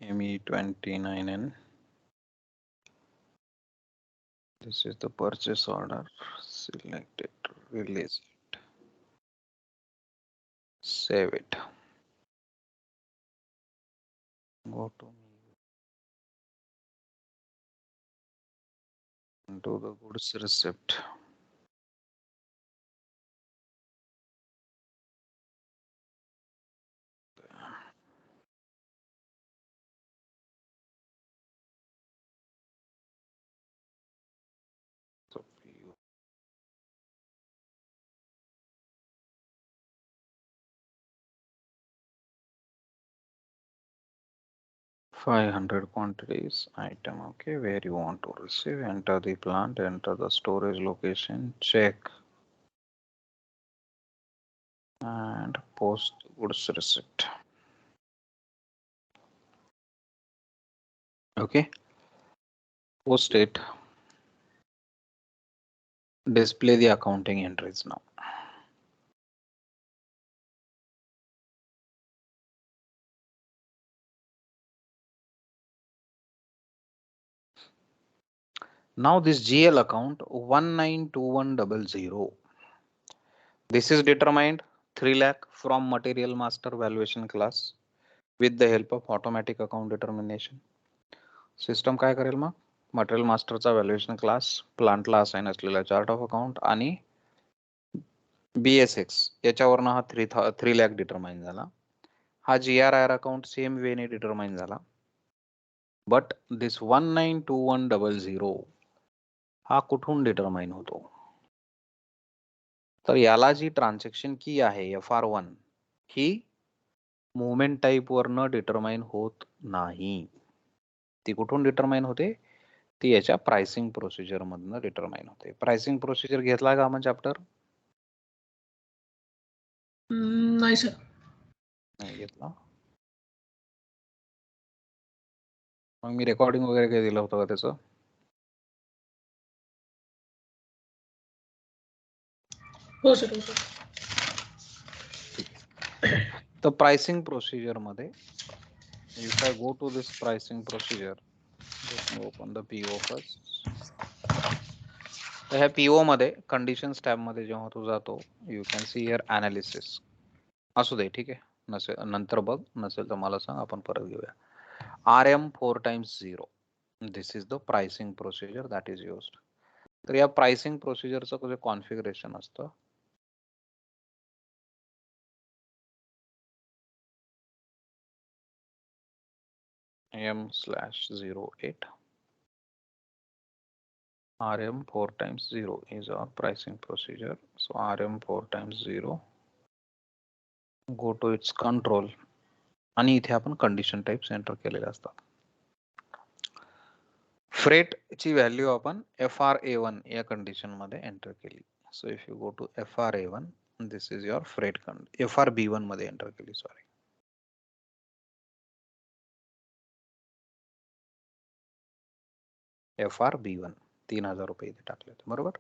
ME29N. This is the purchase order. Select it, release it, save it. Go to do the goods receipt. So 500 quantities item. Okay, where you want to receive, enter the plant, enter the storage location, check and post goods receipt. Okay, post it. Display the accounting entries now. Now this GL account 192100. This is determined 3 lakh from material master valuation class with the help of automatic account determination. System काय करेल मग material मास्टरचा valuation class प्लांटला assign असलेला chart of account आणि BSX याच्यावरनं हा 3 lakh determine झाला. हा GRIR account same वेने determine झाला. But this 192100 हा कुठून डिटरमाइन होतो? तर याला जी ट्रान्झॅक्शन की आहे FR1 ही मुवमेंट टाइप वरनं डिटरमाइन होत नाही. ती कुठून डिटरमाइन होते? ती याच्या प्राइसिंग प्रोसिजर मधनं डिटरमाइन होते. प्राइसिंग प्रोसिजर घेतला का आपण चॅप्टर? नाही सर. नाही घेतला. मग मी रेकॉर्डिंग वगैरे काही दिलं होतं का त्याचं? हो सर, हो सर. तर प्राइसिंग प्रोसिजर मध्ये if I go to this pricing procedure, let me open the PO first. तर ह्या PO मध्ये कंडिशन्स टॅब मध्ये जेव्हा तू जातो you can see here analysis. असू दे, ठीक आहे, नसेल नंतर बघ, नसेल तर मला सांग, आपण परत घेऊया. RM 4 times 0. This is the pricing procedure that is used. तर या प्राइसिंग प्रोसिजरचं कसं कॉन्फिगरेशन असतं M/08 RM 4 times 0 is our pricing procedure. So RM 4 times 0 go to its control आणि इथे आपण कंडिशन टाइप्स एंटर केलेले असतात. फ्रेट ची व्हॅल्यू आपण FRA1 या कंडिशन मध्ये एंटर केली. So if you go to FRA1 this is your freight FRB1 मध्ये एंटर केली, सॉरी. FRB1 3000 रुपये इथे टाकले होते, बरोबर.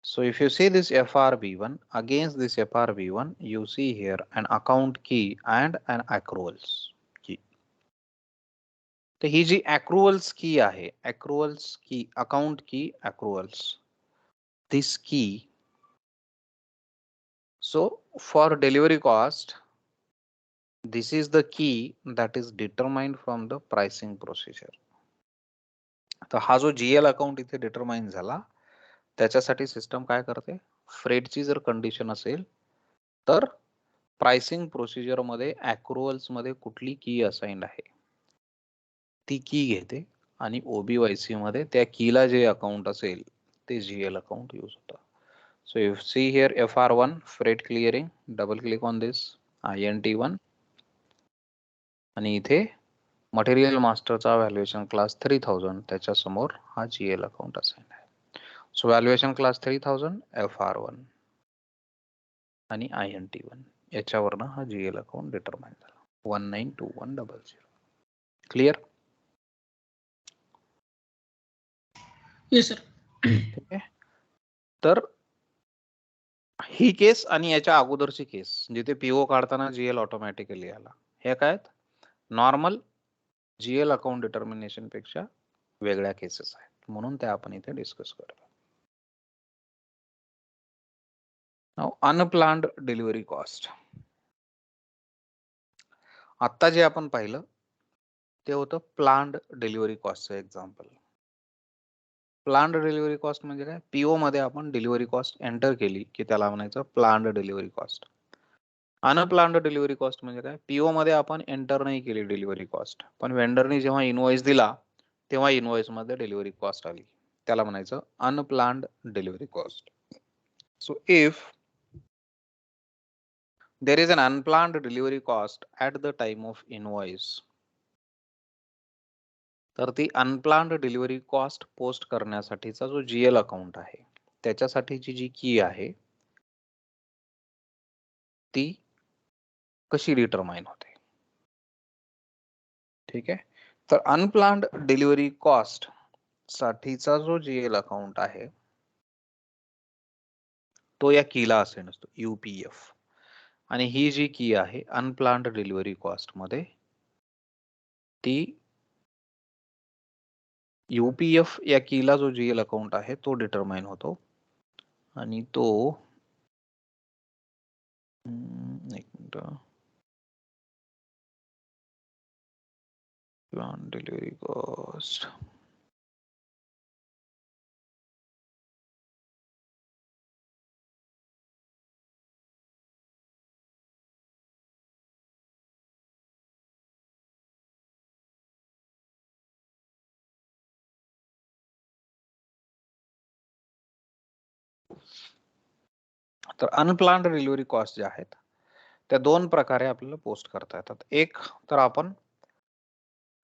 So if you see this FRB1, against this FRB1 you see here an account key and an accruals key. तर ही जी accruals key आहे, accruals key, account key, accruals, this key, so for delivery cost this is the key that is determined from the pricing procedure. तर हा जो GL account इथे determine झाला त्याच्यासाठी system काय करते, फ्रेटची जर कंडिशन असेल तर प्राइसिंग प्रोसिजर मध्ये अॅक्रुअल्स मध्ये कुठली की असाइंड आहे ती की घेते आणि OBYC मध्ये त्या कीला जे अकाउंट असेल ते GL अकाउंट यूज होतं. So you see here FR1 freight clearing, double click on this INT1 आणि इथे मटेरियल मास्टरचा व्हॅल्युएशन क्लास 3000 त्याच्या समोर हा GL अकाउंट असाइंड आहे. सो व्हॅल्युएशन क्लास 3000 FR1 आणि INT1 याच्यावरनं हा GL अकाउंट डिटरमाइन झाला 192100. क्लिअर? Yes sir. ठीक आहे. तर ही केस आणि याच्या अगोदरची केस जिथे PO काढताना GL ऑटोमॅटिकली आला, हे काय नॉर्मल GL अकाउंट डिटर्मिनेशन पेक्षा वेगळ्या केसेस आहेत, म्हणून त्या आपण इथे डिस्कस करूया. Now unplanned delivery cost. आता जे आपण पाहिलं ते होतं प्लान्ड डिलिव्हरी कॉस्टचं एक्झाम्पल. प्लान्ड डिलिव्हरी कॉस्ट म्हणजे काय, PO मध्ये आपण डिलिव्हरी कॉस्ट एंटर केली की त्याला म्हणायचं planned delivery cost. Unplanned delivery cost म्हणजे काय, PO मध्ये आपण एंटर नाही केली डिलिव्हरी कॉस्ट, पण वेंडरने जेव्हा इनवॉइस दिला तेव्हा इनवॉइस मध्ये डिलिव्हरी कॉस्ट आली, त्याला म्हणायचं unplanned delivery cost. So if there is an unplanned delivery cost at the time of invoice, तर ती अनप्लान्ड डिलिव्हरी कॉस्ट पोस्ट करण्यासाठीचा जो GL अकाउंट आहे त्याच्यासाठीची जी की आहे ती कशी डिटरमाइन होते. ठीक आहे. तर अनप्लान्ड डिलिव्हरी कॉस्ट साठीचा जो GL अकाउंट आहे तो या कीला असे नसतो UPF, आणि ही जी की आहे अनप्लान्ड डिलिव्हरी कॉस्ट मध्ये ती UPF या कीला जो GL अकाउंट आहे तो डिटरमाइन होतो आणि तो एक मिनिट, प्लान डिलिव्हरी कॉस्ट तर अनप्लान्ड डिलिव्हरी कॉस्ट ज्या आहेत त्या दोन प्रकारे आपल्याला पोस्ट करता येतात. एक तर आपण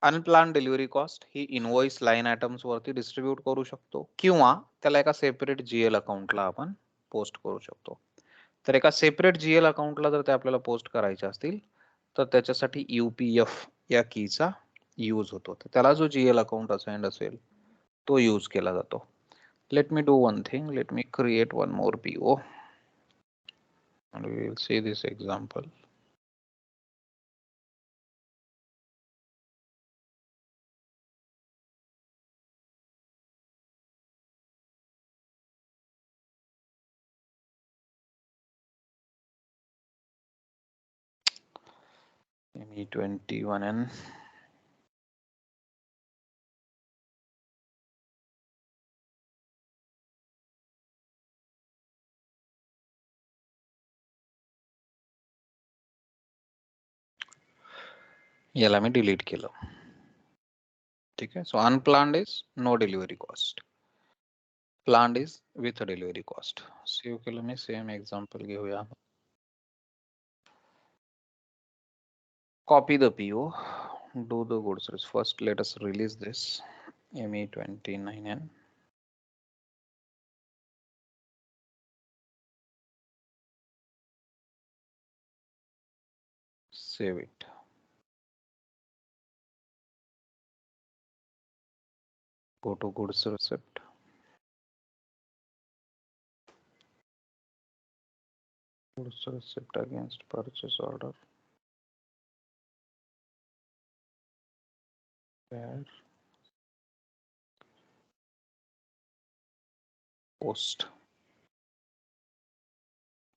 अनप्लान्ड डिलिव्हरी कॉस्ट ही इनवॉइस लाईन आयटम्स वरती डिस्ट्रीब्यूट करू शकतो किंवा त्याला एका सेपरेट GL अकाउंटला आपण पोस्ट करू शकतो. तर एका सेपरेट GL अकाउंटला जर ते आपल्याला पोस्ट करायचे असतील तर त्याच्यासाठी UPF या कीचा यूज होतो. त्याला जो GL अकाउंट असाइंड असेल तो यूज केला जातो. Let me do one thing, let me create one more PO and we will see this example. ME21N याला मी डिलीट केलं. ठीक आहे. So unplanned is no delivery cost, planned is with delivery cost. Save केलं मी. Same example घेऊया. Copy the PO, do the goods list. First, let us release this ME29N. Save it. Go to goods receipt. Goods receipt against purchase order. Where? Post.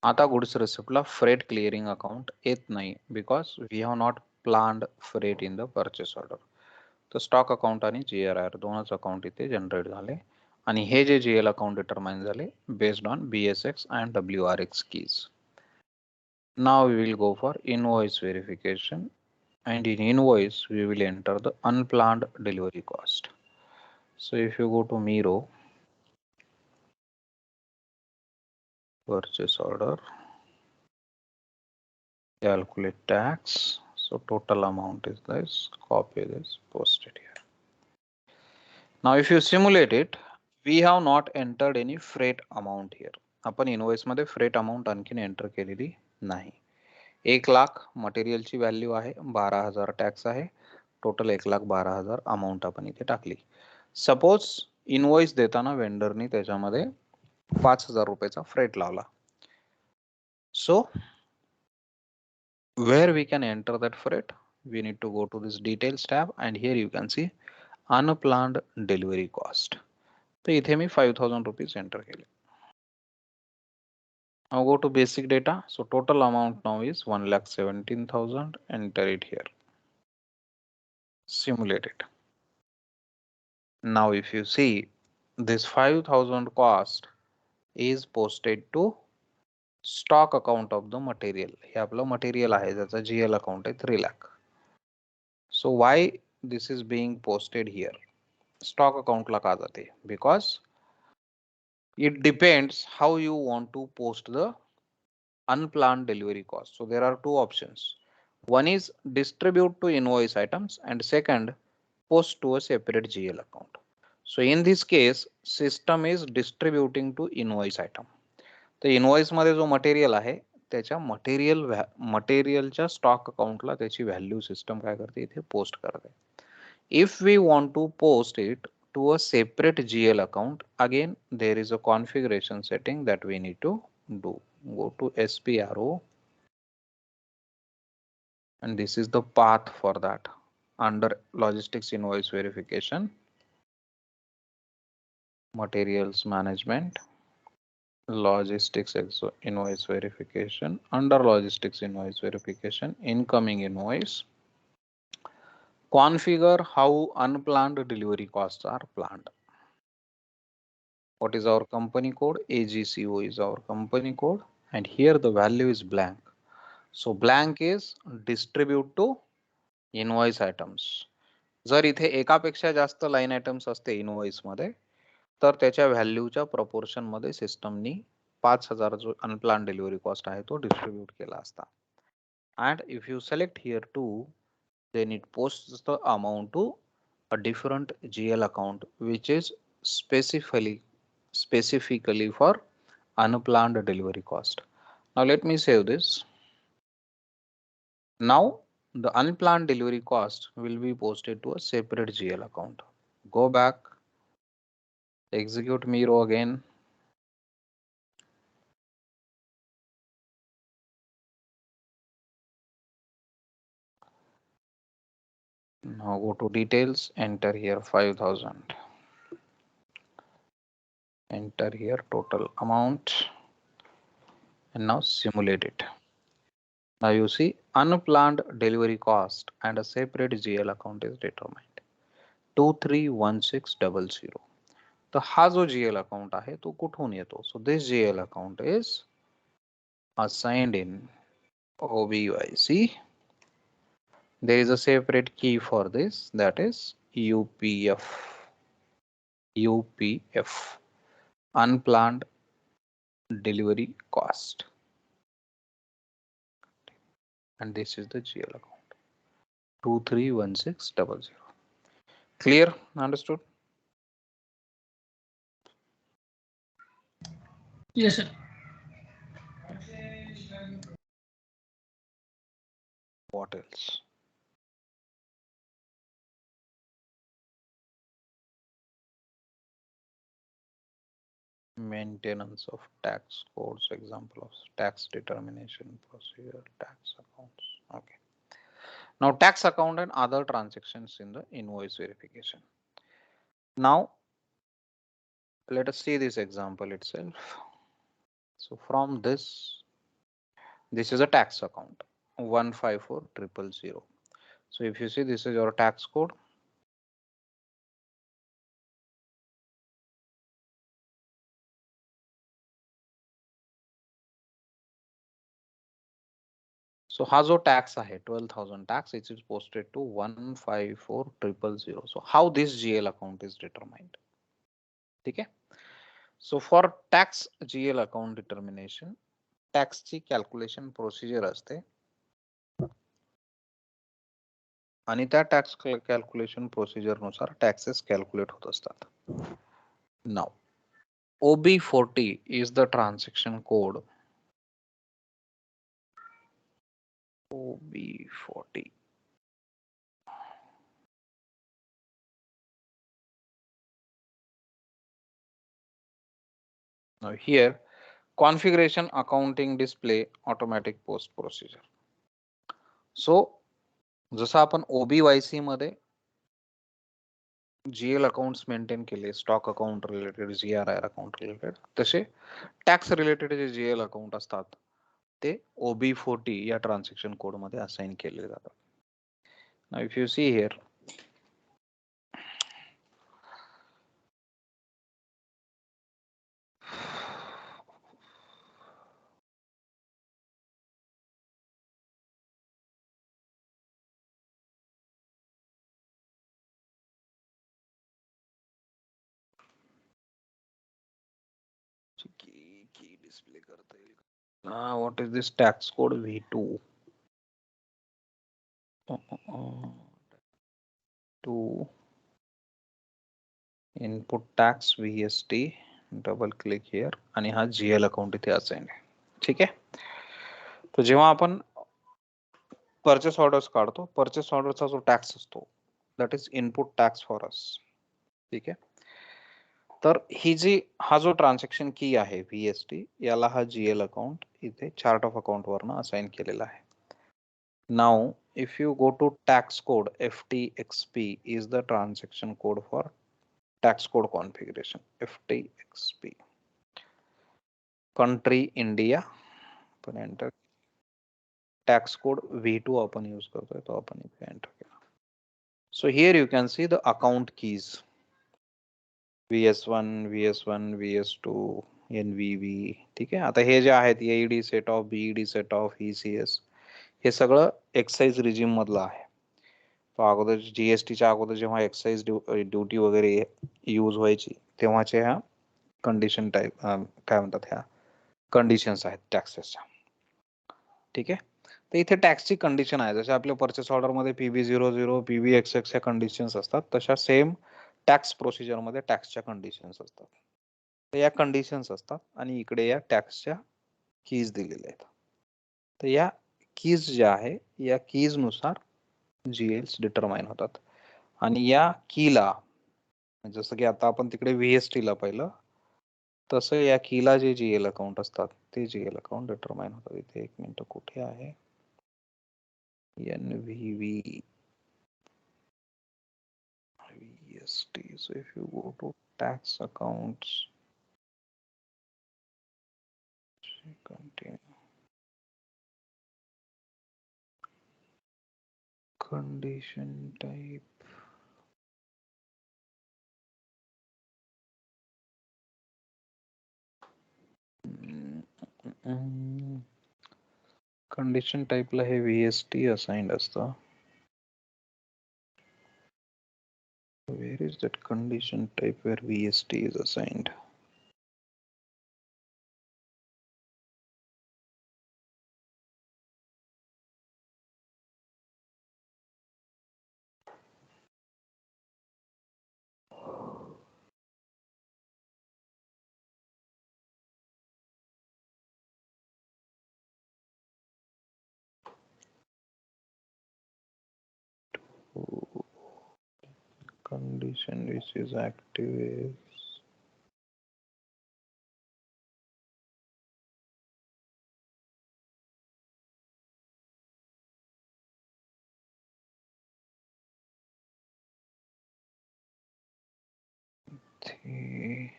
आता goods रिसिप्टला freight clearing account येत नाही because we have not planned freight in the purchase order. तर stock account आणि GRR दोनच account इथे generate झाले आणि हे जे GL अकाउंट डिटरमाइन झाले based on BSX and WRX keys. Now we will go for invoice verification, and in invoice we will enter the unplanned delivery cost. So if you go to Miro, purchase order, calculate tax. So total amount is this, copy this, paste it here. Now if you simulate it, we have not entered any freight amount here. आपण invoice मध्ये freight amount आणखीन enter केलेली नाही. 1,00,000 मटेरियलची value आहे, 12,000 tax आहे, total 1,12,000 amount आपण इथे टाकली. सपोज इनवॉइस देताना वेंडरनी त्याच्यामध्ये 5,000 रुपयाचा फ्रेट लावला. सो where we can enter that freight, we need to go to this details tab and here you can see unplanned delivery cost. तर इथे मी 5,000 रुपीज एंटर केले. Now go to basic data. So total amount now is 1,17,000. Enter it here. Simulate it. Now if you see this 5,000 cost is posted to stock account of the material. हे आपलं material आहे ज्याचा GL account आहे 3 lakh. So why this is being posted here? Stock अकाउंटला का जाते? Because it depends how you want to post the unplanned delivery cost. So there are two options. One is distribute to invoice items and second post to a separate GL account. So in this case system is distributing to invoice item. तर invoice मध्ये जो material आहे त्याच्या मटेरियलच्या stock अकाउंटला त्याची value system काय करते इथे पोस्ट करते. If we want to post it to a separate GL account, again there is a configuration setting that we need to do. Go to SPRO and this is the path for that. Under logistics invoice verification, materials management, logistics invoice verification, under logistics invoice verification, incoming invoice, configure how unplanned delivery costs are planned. What is our company code? AGCO is our company code and here the value is blank. So blank is distribute to invoice items. जर इथे एकापेक्षा जास्त line items असते invoice मध्ये तर त्याच्या व्हॅल्यूच्या proportion मध्ये सिस्टमनी 5,000 जो अनप्लान डिलिव्हरी कॉस्ट आहे तो डिस्ट्रीब्यूट केला असता. And if you select here too, then it posts the amount to a different GL account which is specifically for unplanned delivery cost. Now let me save this. Now the unplanned delivery cost will be posted to a separate GL account. Go back, execute Miro again. Now go to details, enter here 5,000. Enter here total amount and now simulate it. Now you see unplanned delivery cost and a separate GL account is determined 231600. तर हा जो GL account आहे तो कुठून येतो? So this GL account is assigned in OBYC. There is a separate key for this, that is UPF, unplanned delivery cost, and this is the GL account 231600. Clear? Understood? Yes, sir. What else? Maintenance of tax codes, example of tax determination procedure, tax accounts. Okay. Now tax account and other transactions in the invoice verification. Now let us see this example itself. So from this is a tax account 154000. So if you see, this is your tax code. So हा जो tax आहे 12,000 tax, it is posted to 154000. So how this GL account is determined? ठीक है. So for tax GL account determination, tax ची calculation procedure असते आणि त्या tax calculation procedure नुसार taxes calculate होत असतात. Now OB40 is the transaction code. OB40. Now here configuration accounting display automatic post procedure. So जसं आपण OBYC मध्ये GL अकाउंट्स मेंटेन केले, stock account related, GRI account related, तसे tax related जे GL account असतात ते OB40 या transaction code मध्ये assign केले जातात. Now if you see here, की डिस्प्ले करता येईल. What is this tax code V2? 2 input tax VST, double click here आणि हा GL अकाउंट इथे असाइन आहे. ठीक आहे. तर जेव्हा आपण परचेस ऑर्डर्स काढतो, परचेस ऑर्डरचा जो टॅक्स असतो that is input tax for us. ठीक आहे. तर ही जी हा जो ट्रान्झॅक्शन की आहे VST, याला हा GL अकाउंट इथे चार्ट ऑफ अकाउंट वरनं असाइन केलेला आहे. Now if you go to tax code, FTXP is the transaction code for tax code configuration. FTXP, country India, आपण एंटर. टॅक्स कोड V2 आपण यूज करतोय, तो आपण इथे एंटर केला. So here you can see the account keys VS1, VS1, VS2, NVV. ठीक आहे. आता हे जे आहेत AED set of, BED set of, ECS, हे सगळं एक्साइज रिजिम मधलं आहे. अगोदर GSTच्या अगोदर जेव्हा एक्साइज ड्युटी वगैरे यूज व्हायची तेव्हाच्या ह्या कंडिशन टाईप काय म्हणतात, ह्या कंडिशन्स आहेत टॅक्सेसच्या. ठीक आहे. तर इथे टॅक्सची कंडिशन आहे, जसे आपल्या परचेस ऑर्डर मध्ये PB00, PBXX ह्या कंडिशन्स असतात, तशा सेम टॅक्स प्रोसिजर मध्ये टॅक्सच्या कंडिशन्स असतात. तर या कंडिशन्स असतात आणि इकडे या टॅक्सच्या कीज दिलेल्या आहेत. तर या कीज ज्या आहे या कीज नुसार GLs डिटरमाइन होतात. आणि या कीला, जसं की आता आपण तिकडे VST ला पाहिलं, तसं या कीला जे GL अकाउंट असतात ते GL अकाउंट डिटरमाइन होतात. इथे एक मिनिट, कुठे आहे NVV VST? So if you go to tax accounts, continue, condition type, condition टाइपला हे VST असाइन्ड असतं. Where is that condition type where VST is assigned? Condition which is active is the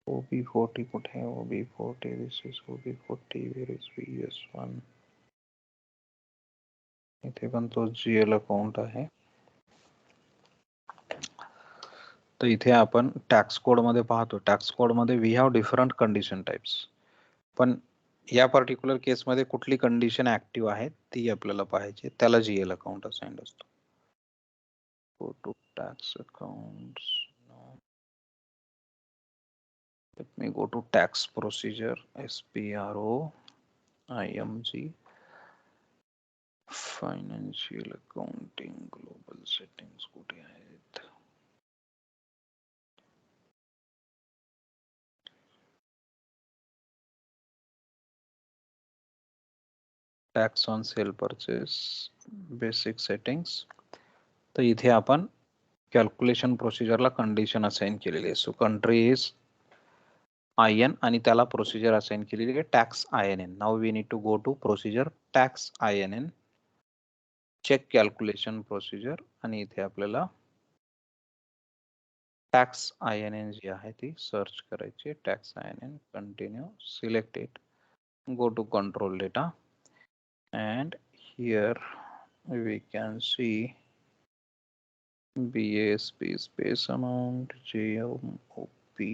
OB40 कुठे आहे? OB40, this is OB40, where is VS1? इथे पण तो GL account आहे. तर इथे आपण टॅक्स कोड मध्ये पाहतो, टॅक्स कोड मध्ये we have different condition types, पण या पर्टिक्युलर केस मध्ये कुठली कंडिशन ऍक्टिव्ह आहे ती आपल्याला पाहिजे, त्याला GL अकाउंट असाइंड असतो. Go to tax accounts. Let me go to tax procedure, SPRO, IMG, financial accounting, global settings कुठे आहेत? Tax on sale purchase, basic settings. तर इथे आपण कॅल्क्युलेशन प्रोसिजरला कंडिशन असाइन केलेली आहे. सो कंट्री इज IN आणि त्याला प्रोसिजर असाइन केलेली आहे tax INN. Now we need to go to procedure tax INN, check calculation procedure, आणि इथे आपल्याला टॅक्स INN जी आहे ती सर्च करायची. Tax INN, continue, select it, go to control data, and here we can see BASP space amount, JMOP,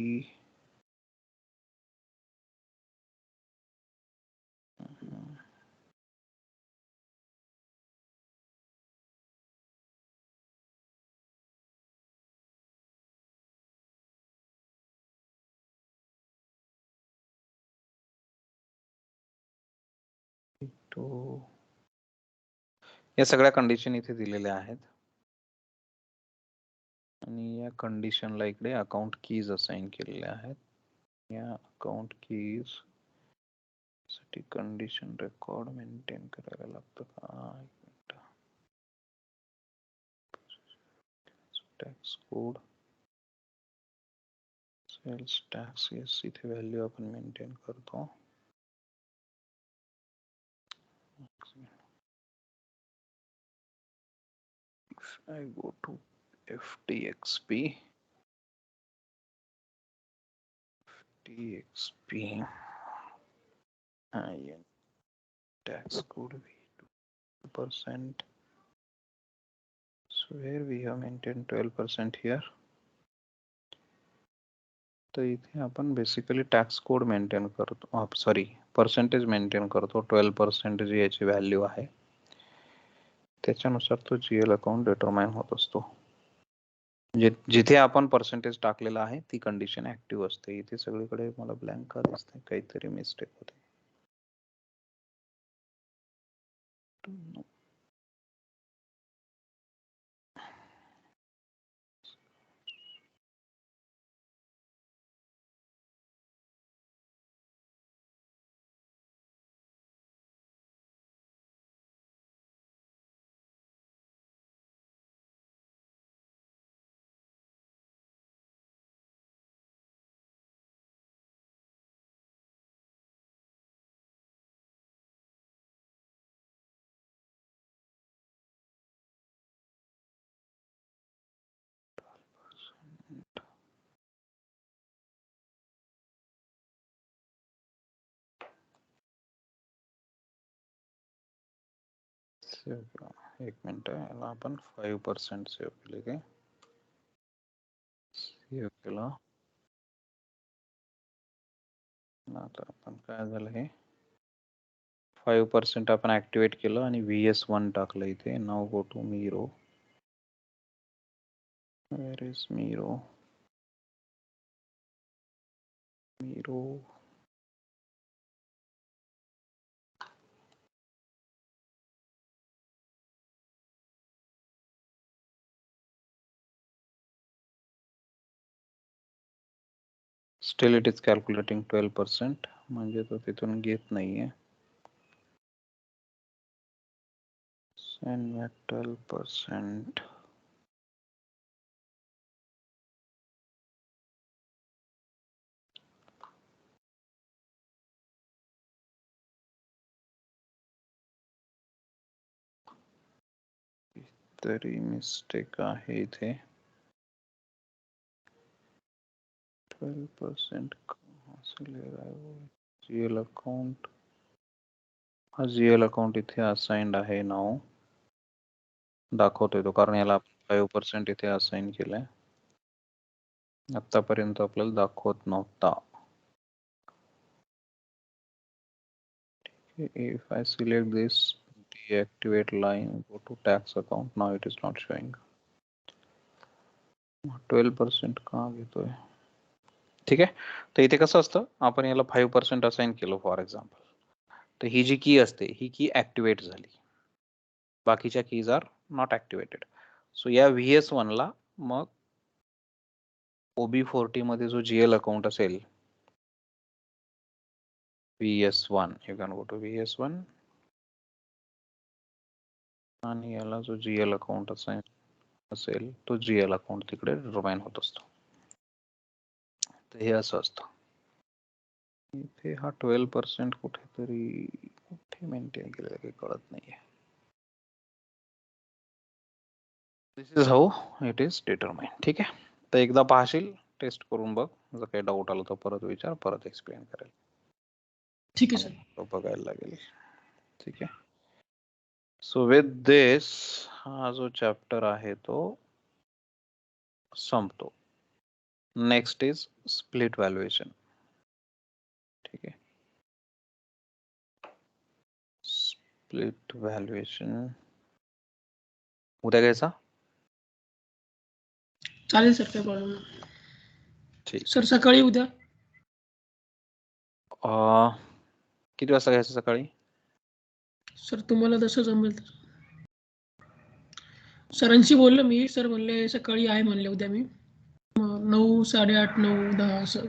तो या सगळ्या condition इथे दिलेल्या आहेत, आणि या कंडिशनला इकडे अकाउंट कीज असाइन केलेल्या आहेत. या अकाउंट कीज साठी कंडिशन रेकॉर्ड मेंटेन करायला लागतं का? Tax code, sales tax, yes, इथे व्हॅल्यू आपण मेंटेन करतो. If I go to FTXP, IN tax code V2%. So here we have maintained 12% here. तर इथे आपण बेसिकली टॅक्स कोड मेंटेन करतो, सॉरी पर्सेंटेज मेंटेन करतो. 12% जी याची व्हॅल्यू आहे त्याच्यानुसार तो GL अकाउंट डिटरमाइन होत असतो. जिथे आपण पर्सेंटेज टाकलेला आहे ती कंडिशन ऍक्टिव्ह असते. इथे सगळीकडे मला ब्लँक का दिसते, काहीतरी मिस्टेक होते. एक मिनिट, याला आपण 5% सेव्ह केले काय? सेव्ह केला. आता आपण काय झालं, हे 5% आपण ऍक्टिव्हेट केलं आणि VS1 टाकलं इथे. Now go to MIRO. Where is MIRO? MIRO still it is calculating 12%, म्हणजे तो तिथून घेत नाहीये. Send back 12%. तरी मिस्टेक आहे इथे. 12% GL अकाउंट. हा GL अकाउंट इथे असाइन्ड आहे नाव दाखवतोय तो, कारण याला 5% इथे असाइन केलंय. आतापर्यंत आपल्याला दाखवत नव्हता. If I select this, deactivate line, go to tax account, now it is not showing. 12% का घेतोय? ठीक आहे. तर इथे कसं असतं, आपण याला 5% असाइन केलं फॉर एक्झाम्पल, तर ही जी की असते ही की ऍक्टिव्हेट झाली, बाकीच्या कीज आर नॉट ऍक्टिव्हेटेड. सो या VS1 ला मग OB40 मध्ये जो GL अकाउंट असेल, VS1, you can go to VS1, आणि याला जो GL अकाउंट असेल तो GL अकाउंट तिकडे रिमाइन होत असतो. तर हे असं असतं. इथे हा 12% कुठे मेंटेन केलेलं काही कळत नाहीये. This is how it is determine. ठीक आहे. तर एकदा पाहशील, टेस्ट करून बघ, जर काही डाऊट आला तर परत विचार, परत एक्सप्लेन करेल. ठीक आहे सर. बघायला लागेल. ठीक आहे. सो विथ दिस हा जो चॅप्टर आहे तो संपतो. Next is split valuation. ठीक आहे. स्प्लिट व्हॅल्युएशन उद्या घ्यायचा. चालेल सर, काय प्रॉब्लेम नाही. ठीक. सर सकाळी उद्या किती वाजता घ्यायचं सकाळी? सर तुम्हाला जसं जमेल तर. सरांशी बोललो मी, सर म्हणले सकाळी आहे म्हणले उद्या. मी 9, 8:30, 9, 10 असं